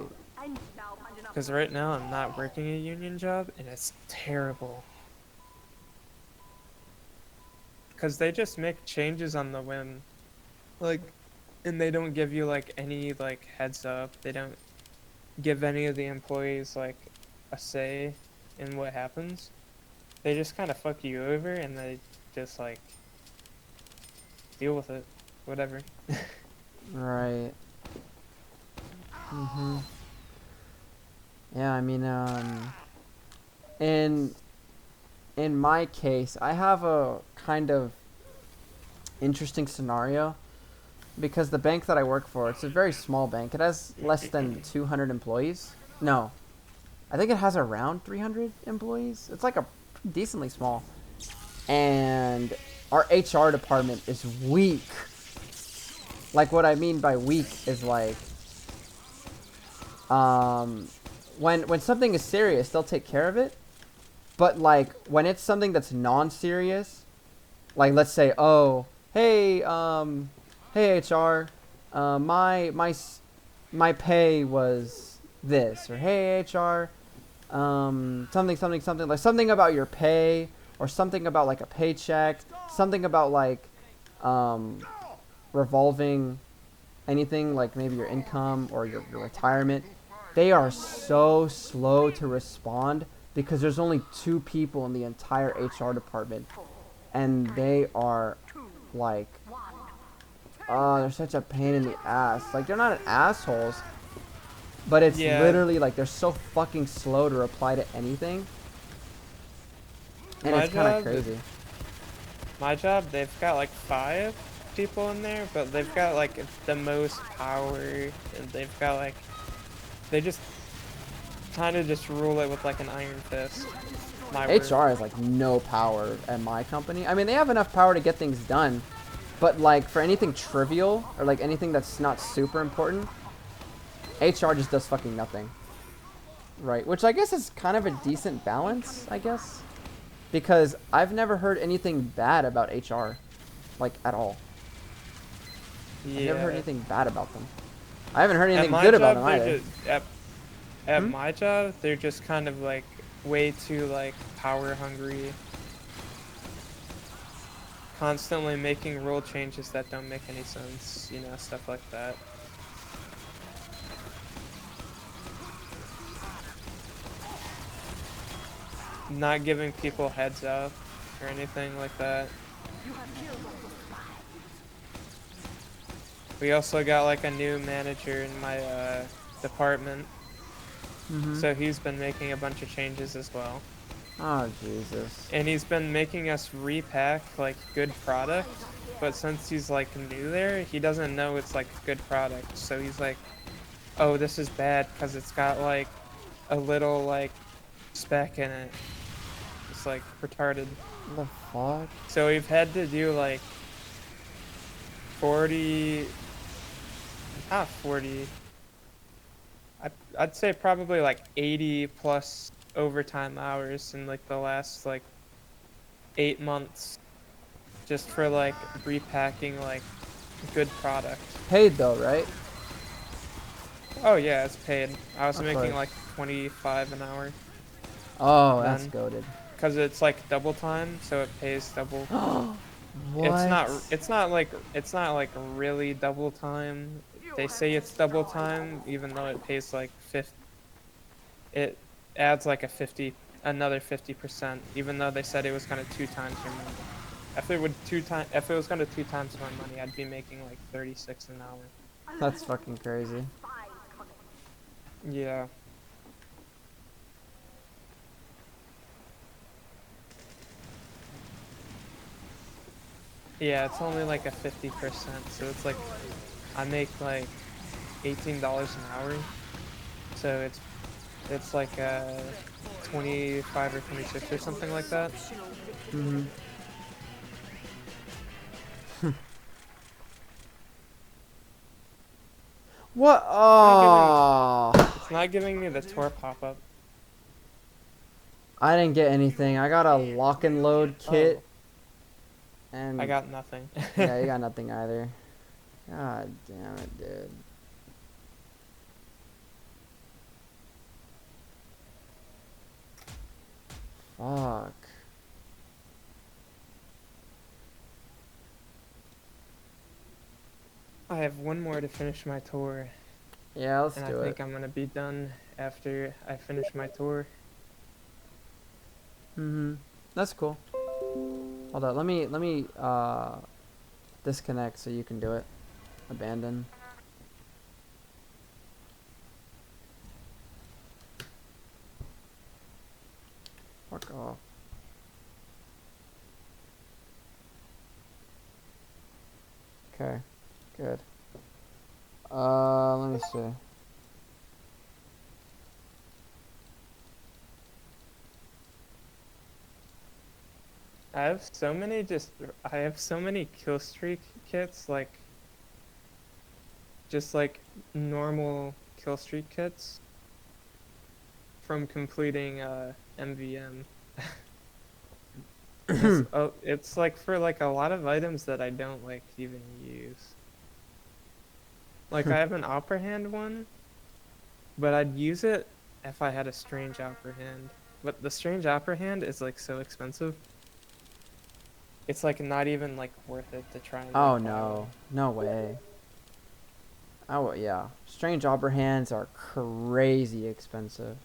Because right now I'm not working a union job and it's terrible. Because they just make changes on the whim. Like, and they don't give you like any like heads up. They don't give any of the employees like a say in what happens. They just kind of fuck you over and they just like deal with it. Whatever. Right. Yeah, I mean, in my case, I have a kind of interesting scenario because the bank that I work for, it's a very small bank. It has less than 200 employees. No, I think it has around 300 employees. It's like a decently small. And our HR department is weak. Like, what I mean by weak is like, when something is serious, they'll take care of it. But like when it's something that's non-serious, like let's say, oh, hey, hey HR, my pay was this, or hey HR, something like something about your pay, or something about like a paycheck, something about like revolving anything, like maybe your income or your retirement. They are so slow to respond because there's only 2 people in the entire HR department, and they are like, they're such a pain in the ass. Like, they're not assholes, but it's Yeah. literally like they're so fucking slow to reply to anything, and My it's kind of job- crazy. My job, they've got like 5 people in there, but they've got like the most power, and they've got like, they just kind of just rule it with like an iron fist. My word. HR has like no power at my company. I mean, they have enough power to get things done, but like for anything trivial or like anything that's not super important, HR just does fucking nothing. Right, which I guess is kind of a decent balance, I guess, because I've never heard anything bad about HR, like at all. Yeah. I've never heard anything bad about them. I haven't heard At anything my good about job, them they're either. just- at Hmm? my job, they're just kind of like way too like power hungry, constantly making rule changes that don't make any sense, you know, stuff like that. Not giving people heads up or anything like that. We also got like a new manager in my department, so he's been making a bunch of changes as well. Oh Jesus. And he's been making us repack like good product, but since he's like new there, he doesn't know it's like good product. So he's like, "Oh, this is bad because it's got like a little like speck in it." It's like retarded. What the fuck? So we've had to do like 40, not 40. I'd say probably like 80 plus overtime hours in like the last like 8 months, just for like repacking like good product. Paid though, right? Oh yeah, it's paid. I was Of making course. like 25 an hour Oh, that's then, goated. because it's like double time, so it pays double. What? It's not like really double time. They say it's double time, even though it pays like 50. It adds like another 50%, even though they said it was kind of 2 times your money. If it was gonna 2 times my money, I'd be making like 36 an hour. That's fucking crazy. Yeah. Yeah, it's only like a 50%, so it's like I make like $18 an hour, so it's like 25 or 26 or something like that. Mhm. What? Oh. It's not giving me the Tor pop-up. I didn't get anything. I got a lock and load kit. And I got nothing. yeah, you got nothing either. God damn it, dude. Fuck. I have one more to finish my tour, Yeah, let's and do I think it. I'm gonna be done after I finish my tour. Mhm. That's cool. Hold on. Let me disconnect so you can do it. Abandon. Fuck off. Okay. Good. Let me see. I have so many kill streak kits, like just like normal kill streak kits from completing MVM. It's like for like a lot of items that I don't like even use. Like I have an Opera Hand one, but I'd use it if I had a Strange Opera Hand. But the Strange Opera Hand is like so expensive. It's like not even like worth it to try and Oh like, buy no. one. No way. Oh yeah. Strange Opera Hands are crazy expensive.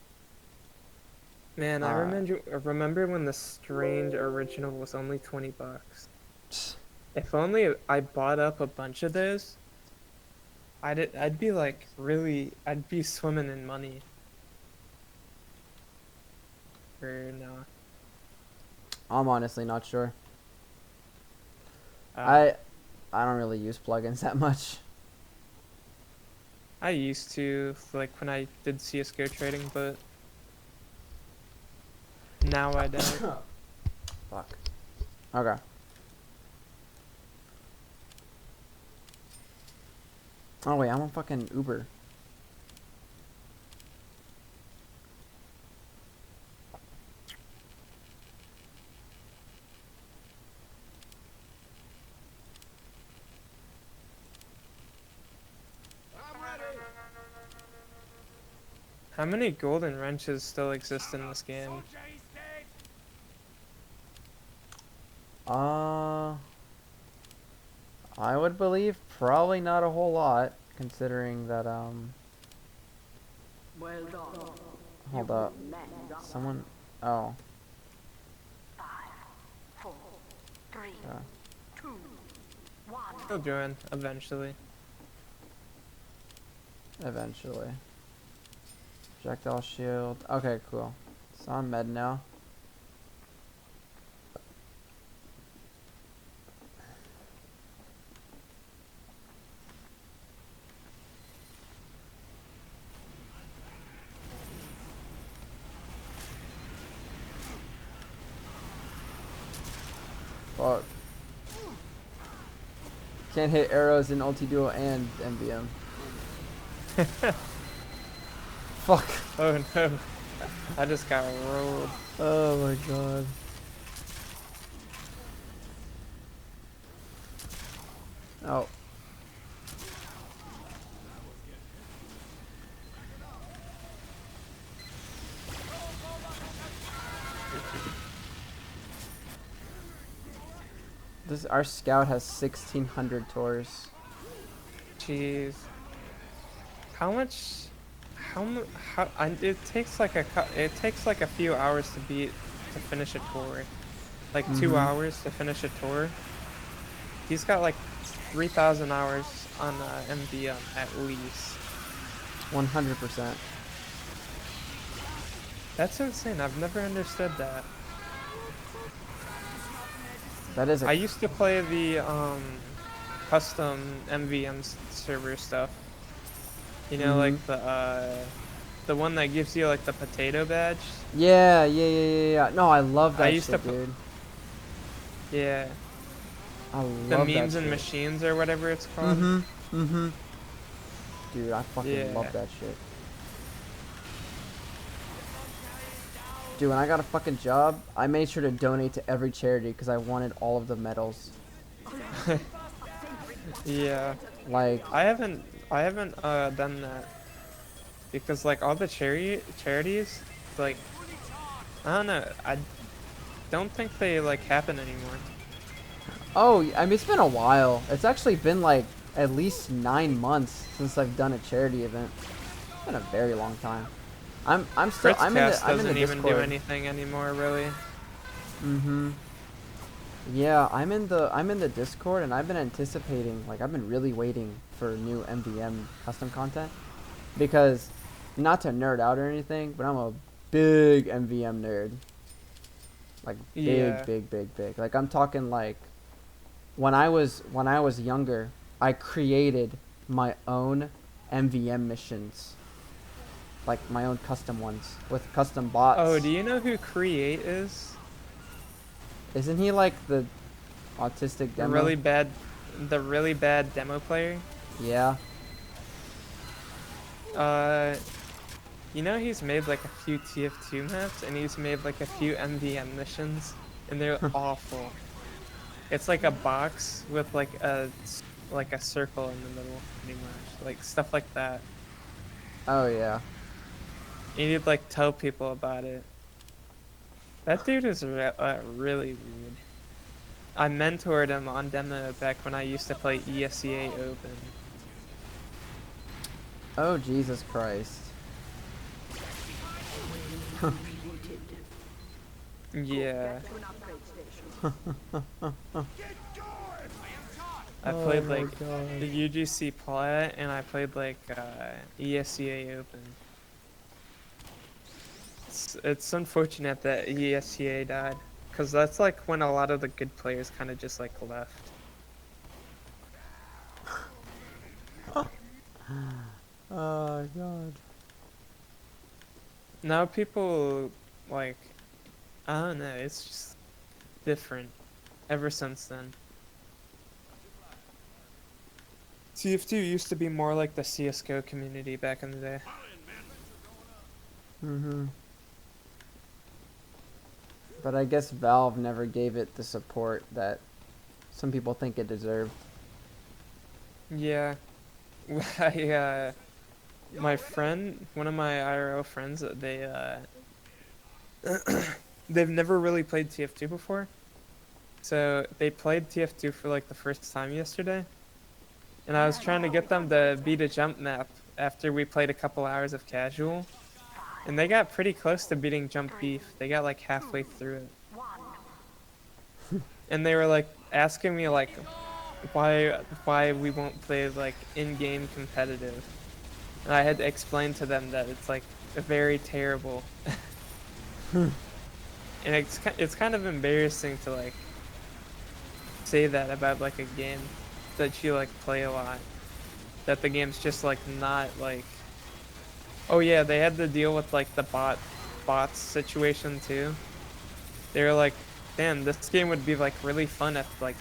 Man, I Alright. remember when the Strange original was only 20 bucks. If only I bought up a bunch of those, I'd be like I'd be swimming in money. Or no. I'm honestly not sure. Uh, I don't really use plugins that much. I used to, like when I did CSGO trading, but now I don't. Fuck. Okay. Oh wait, I'm on fucking Uber. How many golden wrenches still exist in this game? I would believe probably not a whole lot, considering that Well done. hold up. Someone oh. 5, 4, 3, Yeah. 2, 1. I'll join eventually. Eventually. Projectile shield. Okay, cool. It's on med now. Fuck. Can't hit arrows in ulti duo and MVM. Fuck. Oh no. I just got rolled. Oh my god. Oh. Our scout has 1,600 tours. Jeez. How much? It takes like a few hours to finish a tour, like 2 hours to finish a tour. He's got like 3,000 hours on MVM at least. 100%. That's insane. I've never understood that. That is I a used to play the custom MVM server stuff. You know, like the one that gives you like the potato badge. yeah. No, I love that I used shit, to dude. Yeah, I love the that memes and shit. machines or whatever it's called. Dude, I fucking Yeah. love that shit. Dude, when I got a fucking job, I made sure to donate to every charity because I wanted all of the medals. Yeah, Like, I haven't done that because like all the charities, like I don't know, I don't think they like happen anymore. oh, I mean, it's been a while. It's actually been like at least 9 months since I've done a charity event. It's been a very long time. I'm still I'm in the doesn't even do Discord. anything anymore, really. Yeah, I'm in the Discord, and I've been anticipating, like, I've been really waiting for new MVM custom content, because, not to nerd out or anything, but I'm a big MVM nerd. Like, Yeah. big. Like, I'm talking like, when I was younger, I created my own MVM missions, like my own custom ones with custom bots. Oh, do you know who Create is? Isn't he like the autistic The demo? really bad demo player. Yeah. You know he's made like a few TF2 maps and he's made like a few MVM missions and they're awful. It's like a box with like a circle in the middle, pretty much, like stuff like that. Oh yeah. You need to like tell people about it. That dude is really weird. I mentored him on demo back when I used to play ESEA Open. Oh Jesus Christ. Yeah. I Oh played my like God. the UGC Plat and I played like ESEA Open. It's unfortunate that ESEA died, because that's like when a lot of the good players kind of just like left. Oh God. Now people like, I don't know, it's just different ever since then. TF2 used to be more like the CSGO community back in the day. But I guess Valve never gave it the support that some people think it deserved. Yeah. My friend, one of my IRL friends, they've never really played TF2 before. So they played TF2 for like the first time yesterday. And I was trying to get them to beat a jump map after we played a couple hours of casual. And they got pretty close to beating Jump Beef. They got like halfway through it. And they were like asking me like why we won't play like in-game competitive. And I had to explain to them that it's like very terrible. And it's kind of embarrassing to like say that about like a game that you like play a lot. That the game's just like not like, oh yeah, they had to deal with like the bots situation too. They were like, damn, this game would be like really fun if like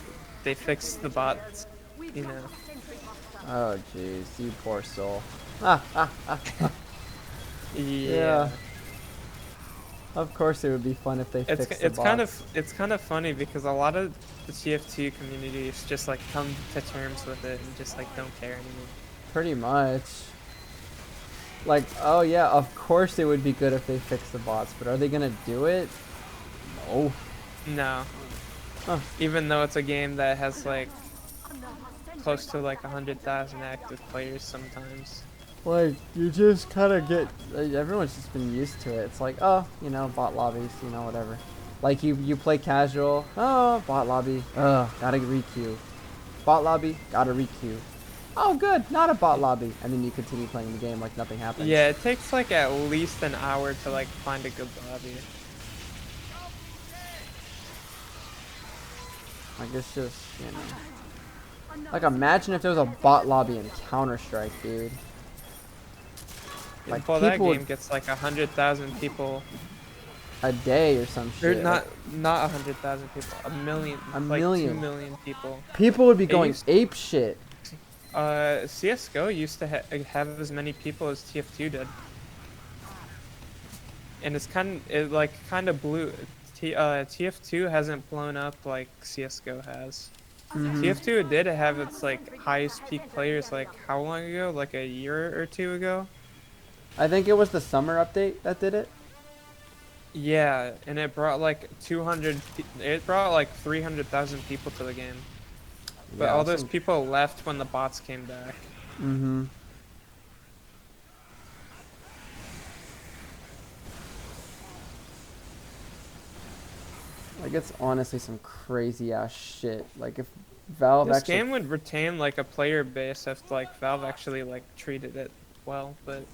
they fixed the bots, you know. Oh jeez, you poor soul. Ah, ah, ah. Yeah. Of course it would be fun if they It's fixed the it's kind of funny because a lot of the TF2 communities just like come to terms with it and just like don't care anymore. Pretty much. Like, oh yeah, of course it would be good if they fixed the bots, but are they gonna do it? No. No. Huh. Even though it's a game that has like close to like 100,000 active players sometimes. Like, you just kind of get, everyone's just been used to it. It's like, oh, you know, bot lobbies, you know, whatever. Like, you play casual, oh, bot lobby, gotta re-queue. Bot lobby, gotta re-queue. Oh, good, not a bot lobby. And then you continue playing the game like nothing happened. Yeah, it takes like at least an hour to like find a good lobby. Like, it's just, you know. Like, imagine if there was a bot lobby in Counter-Strike, dude. Like, Well, that people game gets like 100,000 people. a day or some Or shit. not 100,000 people, a million, A like million. 2 million people. People would be going used- ape shit. CS:GO used to have as many people as TF2 did, and it like kind of blew. TF2 hasn't blown up like CS:GO has. Mhm. TF2 did have its like highest peak players like how long ago? Like a year or two ago. I think it was the summer update that did it. Yeah, and it brought like 200. It brought like 300,000 people to the game. But all those people left when the bots came back. Mm-hmm. Like, it's honestly some crazy ass shit. Like, if Valve This actually, game would retain like a player base if like Valve actually like treated it well, but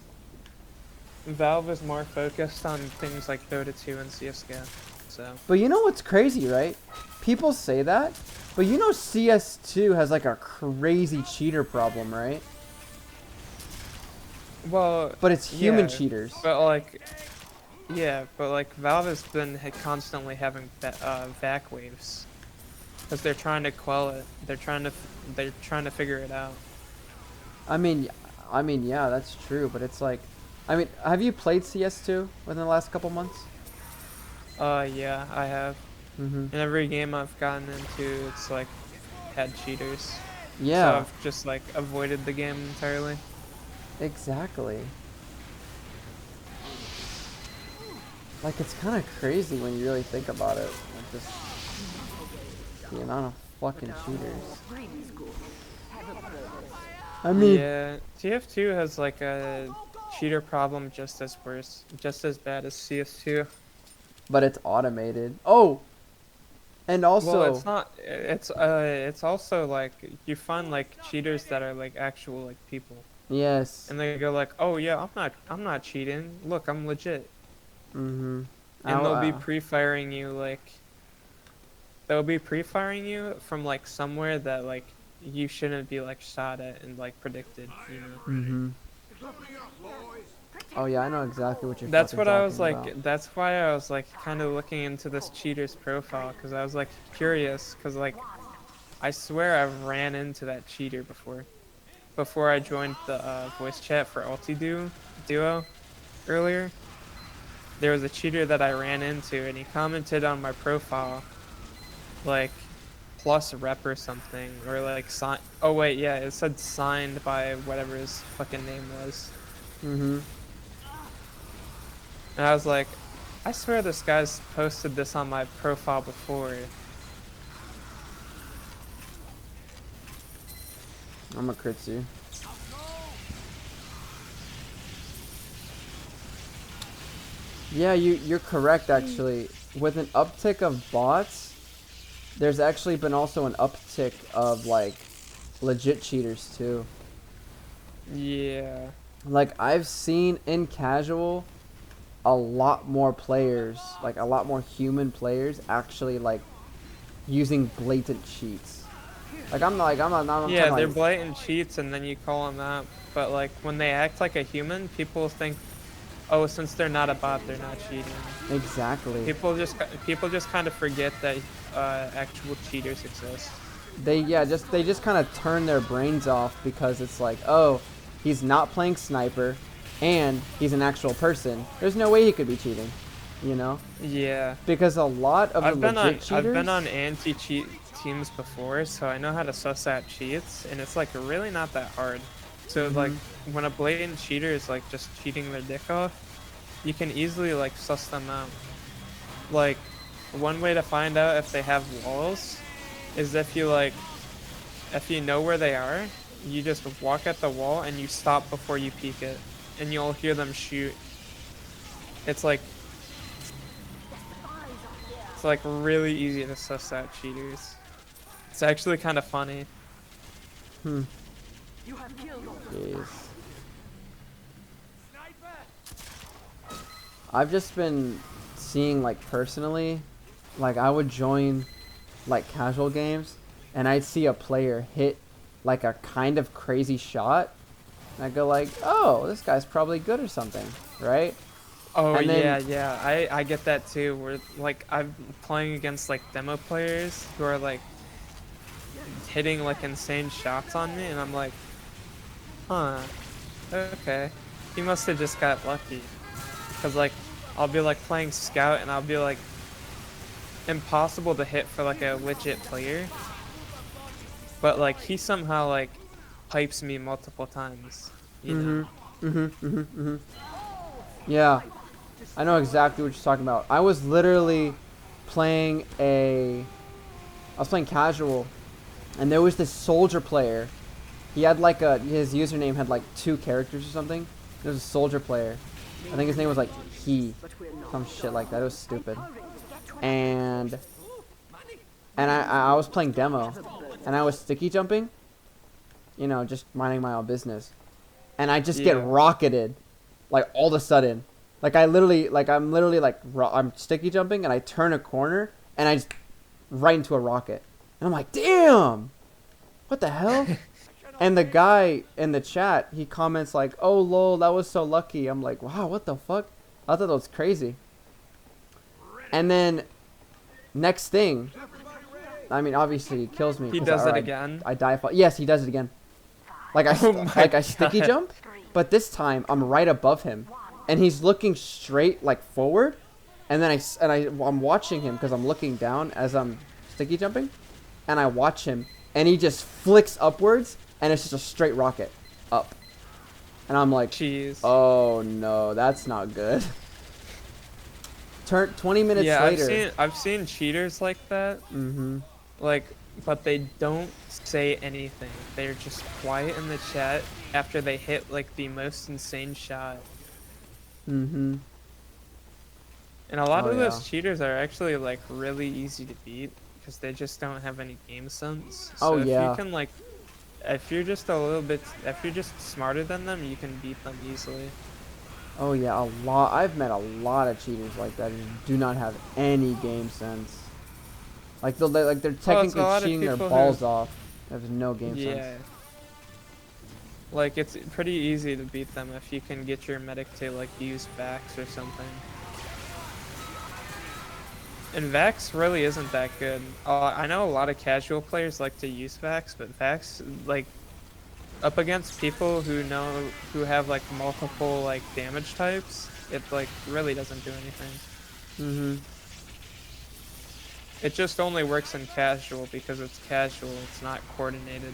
Valve is more focused on things like Dota 2 and CS:GO. So but you know what's crazy, right? People say that, but you know CS2 has like a crazy cheater problem, right? well, But it's human yeah, cheaters. but like yeah, but like Valve has been constantly having vac waves because they're trying to quell it. They're trying to figure it out. I mean, yeah, that's true. But it's like, I mean, have you played CS2 within the last couple months? Yeah, I have. Mm-hmm. In every game I've gotten into, it's like had cheaters. Yeah. So I've just like avoided the game entirely. Exactly. Like, it's kind of crazy when you really think about it. Like, just the amount of fucking cheaters. I mean, Yeah, TF2 has like a cheater problem just as bad as CS2. but it's automated. Oh, and also, Well, it's not. It's also like you find like cheaters that are like actual like people, yes. and they go like, "Oh yeah, I'm not cheating. Look, I'm legit." Mm-hmm. And they'll be pre-firing you like. They'll be pre-firing you from like somewhere that like you shouldn't be like shot at and like predicted. You know. Mm-hmm. Oh yeah, I know exactly what you're. That's fucking what I was talking like. about. That's why I was like kind of looking into this cheater's profile because I was like curious because like I swear I've ran into that cheater before I joined the voice chat for Duo earlier. There was a cheater that I ran into and he commented on my profile like plus rep or something or like sign. Oh wait, yeah, it said signed by whatever his fucking name was. Mm-hmm. And I was like, I swear this guy's posted this on my profile before. I'm gonna crit you. Yeah, you're correct actually. With an uptick of bots, there's actually been also an uptick of like legit cheaters too. Yeah. Like I've seen in casual a lot more players, like a lot more human players actually like using blatant cheats. Like I'm Yeah, talking they're like blatant cheats, and then you call them out. But like when they act like a human, people think, oh, since they're not a bot, they're not cheating. exactly. People just kind of forget that actual cheaters exist. They just kind of turn their brains off because it's like, oh, he's not playing sniper, and he's an actual person. There's no way he could be cheating, you know? Yeah, Because a lot of the legit cheaters. I've been on anti-cheat teams before, so I know how to suss out cheats, and it's like really not that hard. So like when a blatant cheater is like just cheating their dick off, you can easily like suss them out. Like one way to find out if they have walls is if you know where they are, you just walk at the wall and you stop before you peek it, and you'll hear them shoot. It's like really easy to suss out cheaters. It's actually kind of funny. Hmm. You have killed all Jeez. I've just been seeing like personally, like I would join like casual games and I'd see a player hit like a kind of crazy shot and I go like, oh, this guy's probably good or something, right? Oh And then- yeah. I get that too. Where like I'm playing against like demo players who are like hitting like insane shots on me, and I'm like, huh, okay, he must have just got lucky. Cause like I'll be like playing scout, and I'll be like impossible to hit for like a legit player, but like he somehow like pipes me multiple times. You know? Yeah, I know exactly what you're talking about. I was literally playing I was playing casual, and there was this soldier player. He had like his username had like 2 characters or something. There was a soldier player. I think his name was like some shit like that. It was stupid. And I was playing demo, and I was sticky jumping. You know, just minding my own business, and I just get Yeah. rocketed, like all of a sudden. Like I'm literally I'm sticky jumping, and I turn a corner, and I just right into a rocket, and I'm like, damn, what the hell? And the guy in the chat, he comments like, oh lol, that was so lucky. I'm like, wow, what the fuck? I thought that was crazy. And then next thing, I mean, obviously he kills me. He 'cause does or it I- again? I die. Yes, he does it again. Like Oh my I sticky God. jump, but this time I'm right above him, and he's looking straight like forward, and then I'm watching him because I'm looking down as I'm sticky jumping, and I watch him, and he just flicks upwards, and it's just a straight rocket up, and I'm like, Jeez. oh no, that's not good. 20 minutes Yeah, later. I've seen cheaters like that. Like, but they don't say anything. They're just quiet in the chat after they hit like the most insane shot. Mm-hmm. And a lot Oh, of those yeah. cheaters are actually like really easy to beat because they just don't have any game sense. Oh, So if yeah. you can like, if you're just smarter than them, you can beat them easily. Oh yeah, a lot. I've met a lot of cheaters like that who do not have any game sense. Like they're technically lot of cheating their people who- balls off. They have no game Yeah. sense. Like it's pretty easy to beat them if you can get your medic to like use Vax or something. And Vax really isn't that good. I know a lot of casual players like to use Vax, but Vax like up against people who have like multiple like damage types, it like really doesn't do anything. Mm-hmm. It just only works in casual because it's casual, it's not coordinated.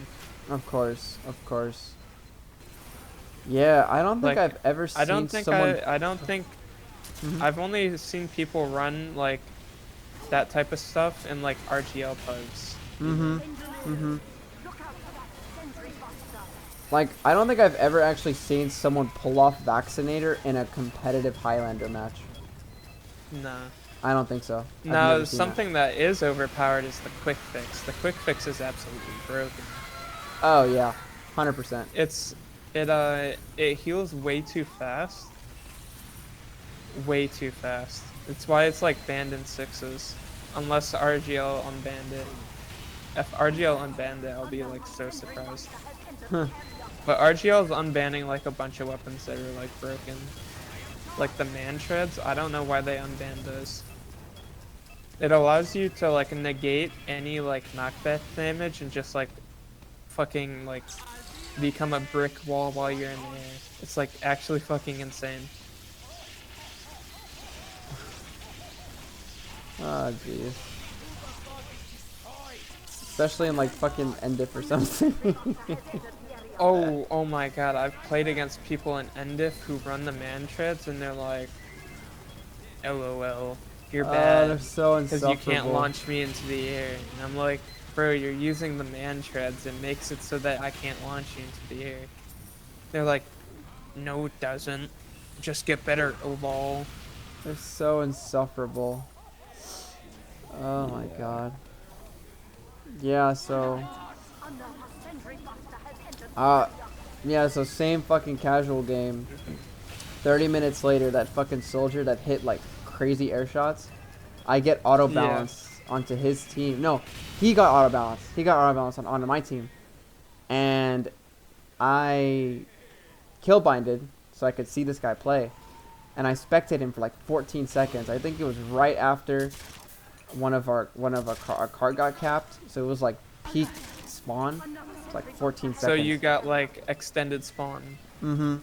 Of course, of course. Yeah, I don't think Like, I've ever seen I don't think someone. I don't think Mhm. I've only seen people run like that type of stuff in like RGL pubs. Mm-hmm. Mm-hmm. Like, I don't think I've ever actually seen someone pull off Vaccinator in a competitive Highlander match. Nah. I don't think so. I've Now never seen that. something that is overpowered is the quick fix. The quick fix is absolutely broken. Oh yeah, 100%. It's It heals way too fast. Way too fast. It's why it's like banned in 6s. Unless RGL unbanned it. If RGL unbanned it, I'll be like so surprised. But RGL is unbanning like a bunch of weapons that are like broken. Like the man treads, I don't know why they unbanned those. It allows you to like negate any like knockback damage and just like fucking like become a brick wall while you're in the air. It's like actually fucking insane. Oh, jeez. Especially in like fucking Endif or something. Oh my god, I've played against people in Endif who run the man treads and they're like, LOL, you're Oh, bad they're so because insufferable. you can't launch me into the air. And I'm like, bro, you're using the man treads. It makes it so that I can't launch you into the air. They're like, no it doesn't. Just get better, lol. They're so insufferable. Oh my god. Yeah, so yeah, so same fucking casual game. 30 minutes later, that fucking soldier that hit like crazy air shots, I get auto balance onto his team. No, he got auto balance. He got auto balance onto my team. And I kill binded so I could see this guy play. And I spectated him for like 14 seconds. I think it was right after one of our card got capped, so it was like peak spawn. It's like 14 seconds. So you got like extended spawn.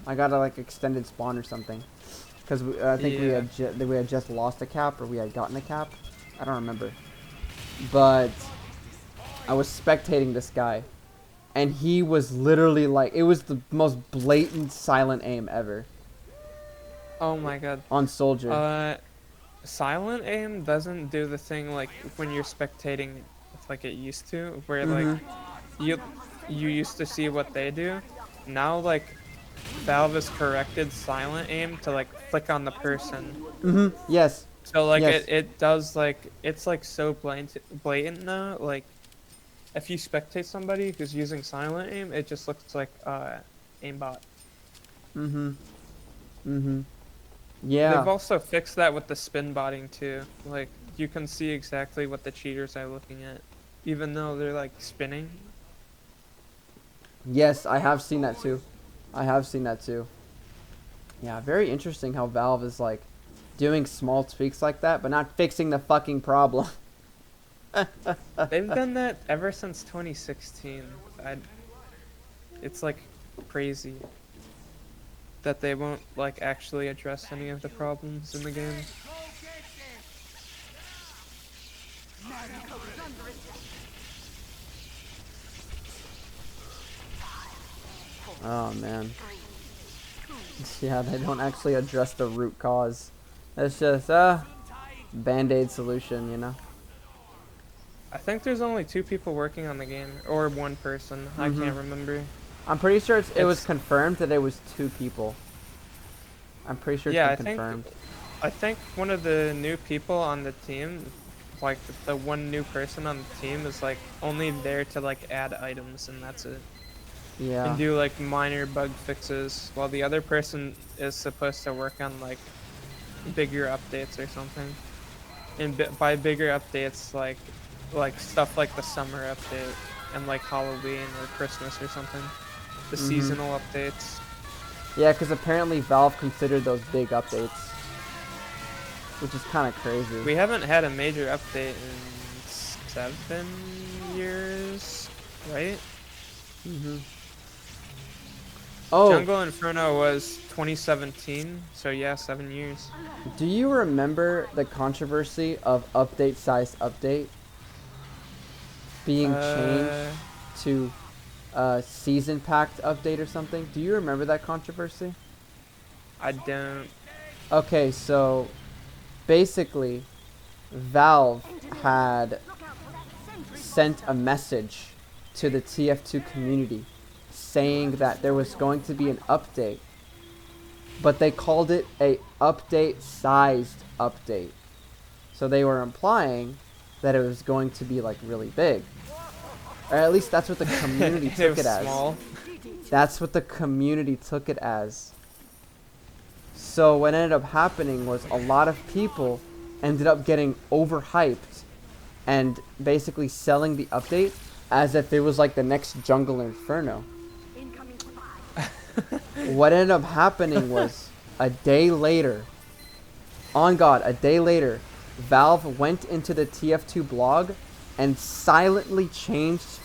I got a like extended spawn or something, because I think we had just lost a cap or we had gotten a cap. I don't remember, but I was spectating this guy, and he was literally like, it was the most blatant silent aim ever. Oh my god. On soldier. Silent aim doesn't do the thing like when you're spectating like it used to, where like you used to see what they do. Now like Valve has corrected silent aim to like flick on the person. Yes. So like yes. it does like, it's like so blatant now. Like if you spectate somebody who's using silent aim, it just looks like aimbot. Yeah. They've also fixed that with the spin botting too. Like you can see exactly what the cheaters are looking at, even though they're like spinning. Yes, I have seen that too. Yeah, very interesting how Valve is like doing small tweaks like that, but not fixing the fucking problem. They've done that ever since 2016. It's like crazy that they won't like actually address any of the problems in the game. Oh man. Yeah, they don't actually address the root cause. It's just band-aid solution, you know. I think there's only 2 people working on the game, or 1 person. I can't remember. I'm pretty sure it was confirmed that it was 2 people. I'm pretty sure it's been confirmed. I think one of the new people on the team, like the one new person on the team, is like only there to like add items and that's it. Yeah. And do like minor bug fixes, while the other person is supposed to work on like bigger updates or something. And by bigger updates, like stuff like the summer update and like Halloween or Christmas or something. The seasonal updates. Yeah, because apparently Valve considered those big updates, which is kind of crazy. We haven't had a major update in 7 years, right? Oh, Jungle Inferno was 2017, so yeah, 7 years. do you remember the controversy of update size update being changed to season packed update or something? Do you remember that controversy? I don't. Okay, so basically Valve had sent a message to the TF2 community saying that there was going to be an update, but they called it a update sized update. So they were implying that it was going to be like really big. Or at least that's what the community took it as. Small. That's what the community took it as. So what ended up happening was a lot of people ended up getting overhyped and basically selling the update as if it was like the next Jungle Inferno. Incoming supply. What ended up happening was a day later, on God, a day later, Valve went into the TF2 blog and silently changed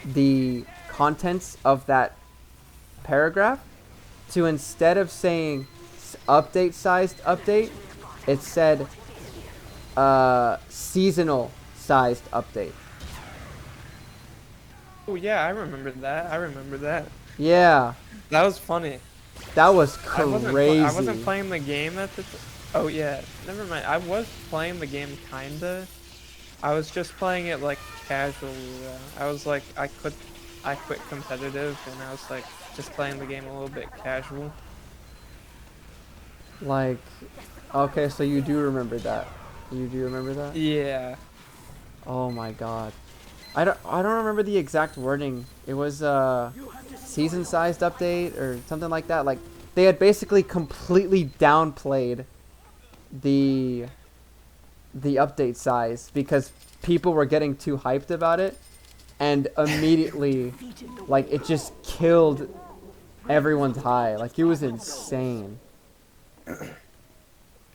the contents of that paragraph to, instead of saying update sized update, it said seasonal sized update. Oh yeah, I remember that. I remember that. Yeah, That was funny. that was I wasn't crazy. I wasn't playing the game at the Oh yeah, never mind. I was playing the game kinda. I was just playing it like casually. I was like I quit competitive and I was like just playing the game a little bit casual. Like, okay, so you do remember that. You do remember that? Yeah. Oh my God. I don't remember the exact wording. It was season sized update or something like that. Like, they had basically completely downplayed the update size because people were getting too hyped about it, and immediately like it just killed everyone's high. Like, it was insane.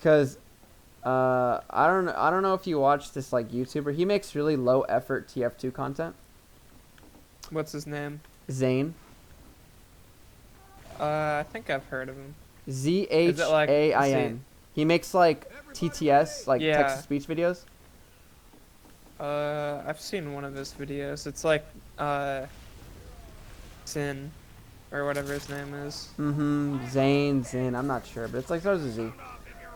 Cause I don't know if you watch this like YouTuber. He makes really low effort TF2 content. What's his name? Zane. I think I've heard of him. ZHAIN. He makes like TTS, like Yeah. text to speech videos. I've seen one of his videos. It's like Sin or whatever his name is. Zane. I'm not sure, but it's like starts with Z.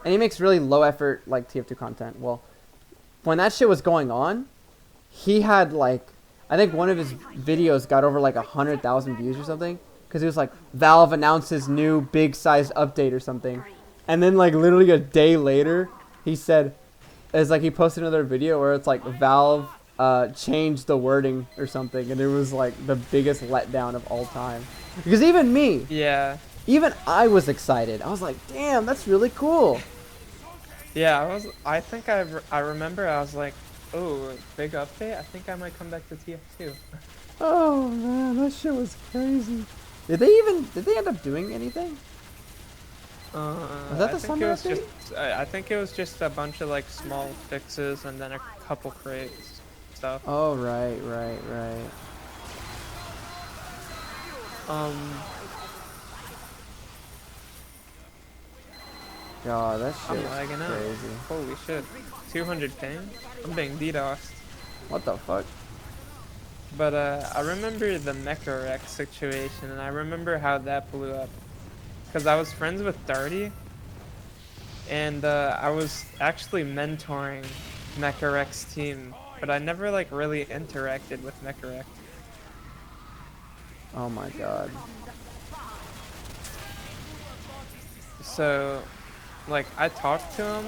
And he makes really low effort like TF2 content. Well, when that shit was going on, he had like, I think one of his videos got over like 100,000 views or something, because he was like, Valve announces new big sized update or something. And then like literally a day later, he said, it's like he posted another video where it's like Valve changed the wording or something, and it was like the biggest letdown of all time. Because even me, Yeah. even I was excited. I was like, damn, that's really cool. Yeah, I think I remember I was like, oh, big update? I think I might come back to TF2. Oh man, that shit was crazy. Did they end up doing anything? Was that the summer update? I think it was just a bunch of like small fixes and then a couple crates stuff. Oh, right. God, that shit I'm was lagging out. crazy. Holy shit. 200 ping? I'm being DDoSed. What the fuck? But I remember the Mecha Rex situation and I remember how that blew up. Because I was friends with Darty and I was actually mentoring Mecha Rex team, but I never like really interacted with Mecha Rex. Oh my God. So, like, I talked to him.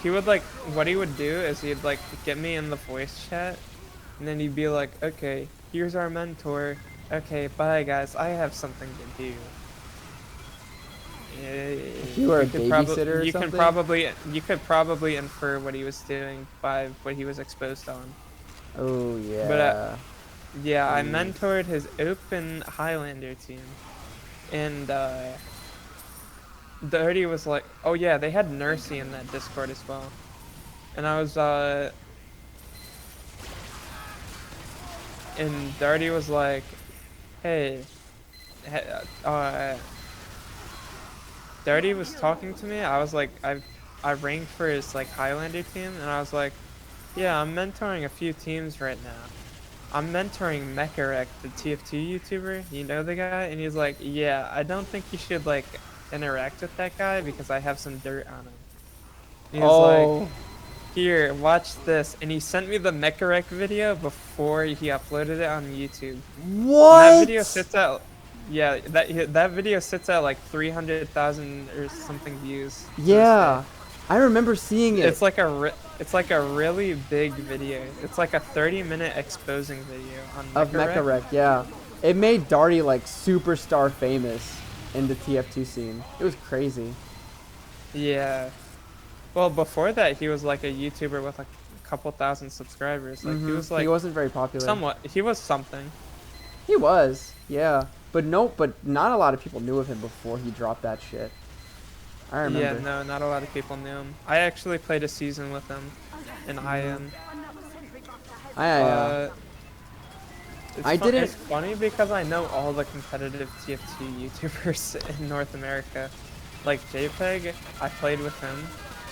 He would like, what he would do is he'd like get me in the voice chat, and then he'd be like, okay, here's our mentor. Okay, bye guys, I have something to do. You were a could babysitter or you something? You could probably infer what he was doing by what he was exposed on. Oh yeah. But, yeah, I Mm. mentored his open Highlander team, and Dirty was like, oh yeah, they had Nursey in that Discord as well, and I was and Dirty was like, hey, Dirty was talking to me. I was like, I ranked for his like Highlander team, and I was like, yeah, I'm mentoring a few teams right now. I'm mentoring Mecharek, the TF2 YouTuber. You know the guy? And he's like, yeah, I don't think you should like interact with that guy because I have some dirt on him. He's like, here, watch this. And he sent me the Mecharek video before he uploaded it on YouTube. What? And that video sits at, yeah, that video sits at like 300,000 or something views. to this Yeah, day. I remember seeing it. It's like a really big video. It's like a 30-minute exposing video on Of Mecharek. Mecharek, yeah. it made Darty like superstar famous in the TF2 scene. It was crazy. Yeah. Well, before that, he was like a YouTuber with like a couple thousand subscribers. Like he was He like wasn't very popular. somewhat. He was something. He was, yeah. But not a lot of people knew of him before he dropped that shit. I remember. Yeah, no, not a lot of people knew him. I actually played a season with him in IM. Didn't. It's funny because I know all the competitive TF2 YouTubers in North America. Like JPEG, I played with him.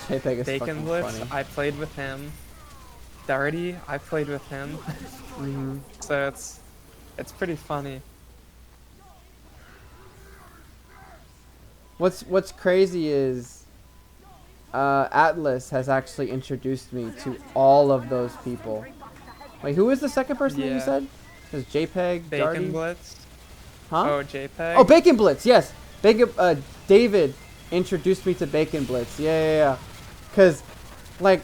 JPEG is Bacon fucking Blitz, funny. I played with him. Darty, I played with him. hmm So it's pretty funny. What's crazy is Atlas has actually introduced me to all of those people. Wait, who was the second person that you Yeah. said? It was JPEG, Bacon Darty? Blitz. Huh? Oh, JPEG. Oh, Bacon Blitz, yes. David introduced me to Bacon Blitz. Yeah. Cause, like,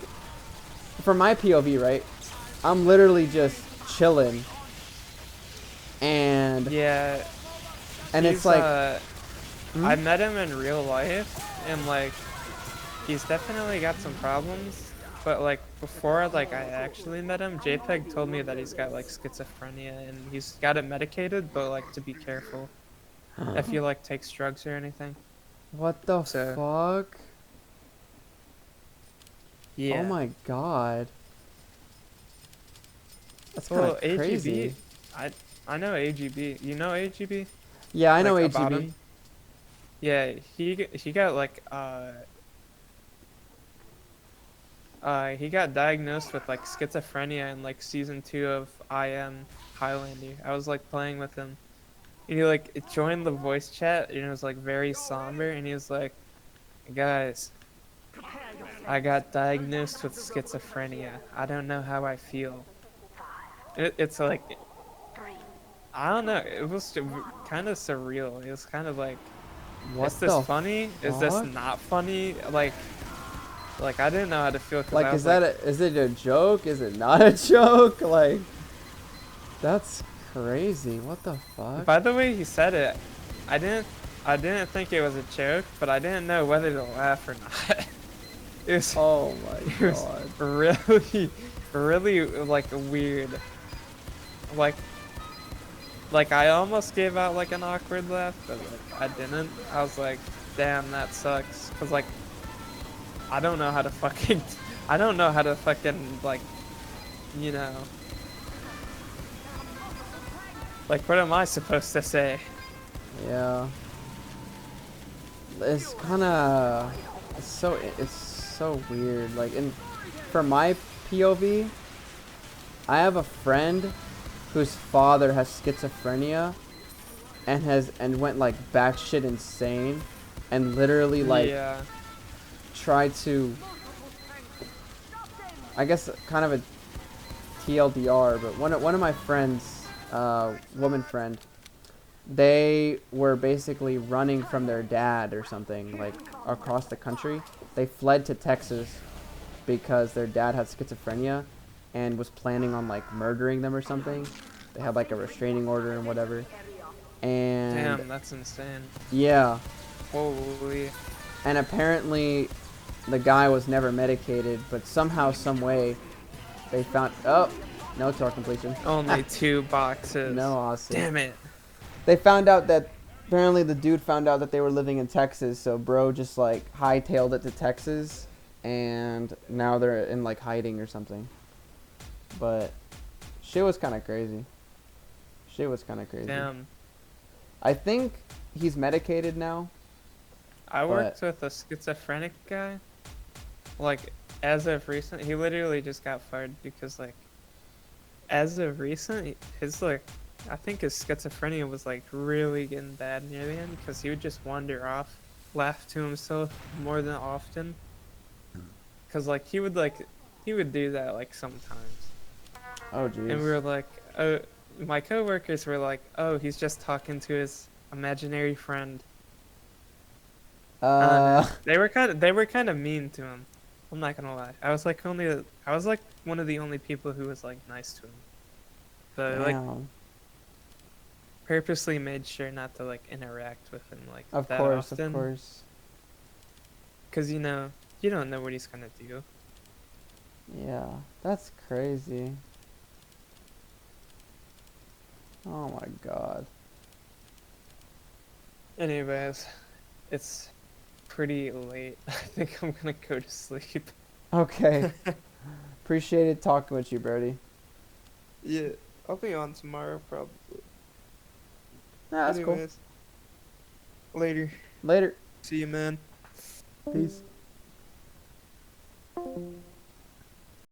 from my POV, right? I'm literally just chilling, and Yeah. it's like, I met him in real life, and like, he's definitely got some problems. But like before, like I actually met him, JPEG told me that he's got like schizophrenia and he's got it medicated, but like to be careful if he like takes drugs or anything. what the So- fuck? Yeah. Oh my god. That's kind Well, of AGB. crazy. I know AGB. You know AGB? Yeah, I know Like, about AGB. him? Yeah, he got like he got diagnosed with like schizophrenia in like season 2 of IM Highlander. I was like playing with him. And he like joined the voice chat and it was like very somber and he was like, "Guys, I got diagnosed with schizophrenia. I don't know how I feel." It's like I don't know. It was kind of surreal. It was kind of like, What is this the funny? Is this fuck? not funny? Like I didn't know how to feel. 'Cause I Like, was is it a joke? Is it not a joke? Like, that's crazy. What the fuck? By the way he said it, I didn't think it was a joke, but I didn't know whether to laugh or not. It was, Oh my it was god. really like weird. Like I almost gave out like an awkward laugh, but like I didn't. I was like, damn, that sucks. 'Cause like I don't know how to fucking like, you know, like what am I supposed to say? Yeah. It's so weird. Like, for my POV, I have a friend whose father has schizophrenia and went like batshit insane and literally like Yeah. tried to, I guess, kind of a TLDR, but one of my friends, woman friend, they were basically running from their dad or something, like across the country. They fled to Texas because their dad had schizophrenia and was planning on like murdering them or something. They had like a restraining order and whatever. And Damn, that's insane. yeah, Holy. and apparently the guy was never medicated, but somehow, some way, they found, oh, no tour completion. Only 2 boxes. No, awesome. Damn it. They found out that, apparently the dude found out that they were living in Texas, so bro just like hightailed it to Texas, and now they're in like hiding or something. But shit was kind of crazy. Damn. I think he's medicated now. I worked with a schizophrenic guy. Like, as of recent, he literally just got fired because, like, as of recent, his, like, I think his schizophrenia was, like, really getting bad near the end because he would just wander off, laugh to himself more than often. Because, like, he would do that, like, sometimes. Oh jeez. And we were like, oh, my coworkers were like, oh, he's just talking to his imaginary friend. They were kind of mean to him. I'm not gonna lie. I was like one of the only people who was like nice to him. But like Damn. purposely made sure not to like interact with him like Of that course, often. of course. Cause you know, you don't know what he's gonna do. Yeah, that's crazy. Oh my god. Anyways, it's pretty late. I think I'm gonna go to sleep. Okay. Appreciated talking with you, Birdie. Yeah, I'll be on tomorrow probably. Nah, that's cool. Anyways, later. Later. See you, man. Peace.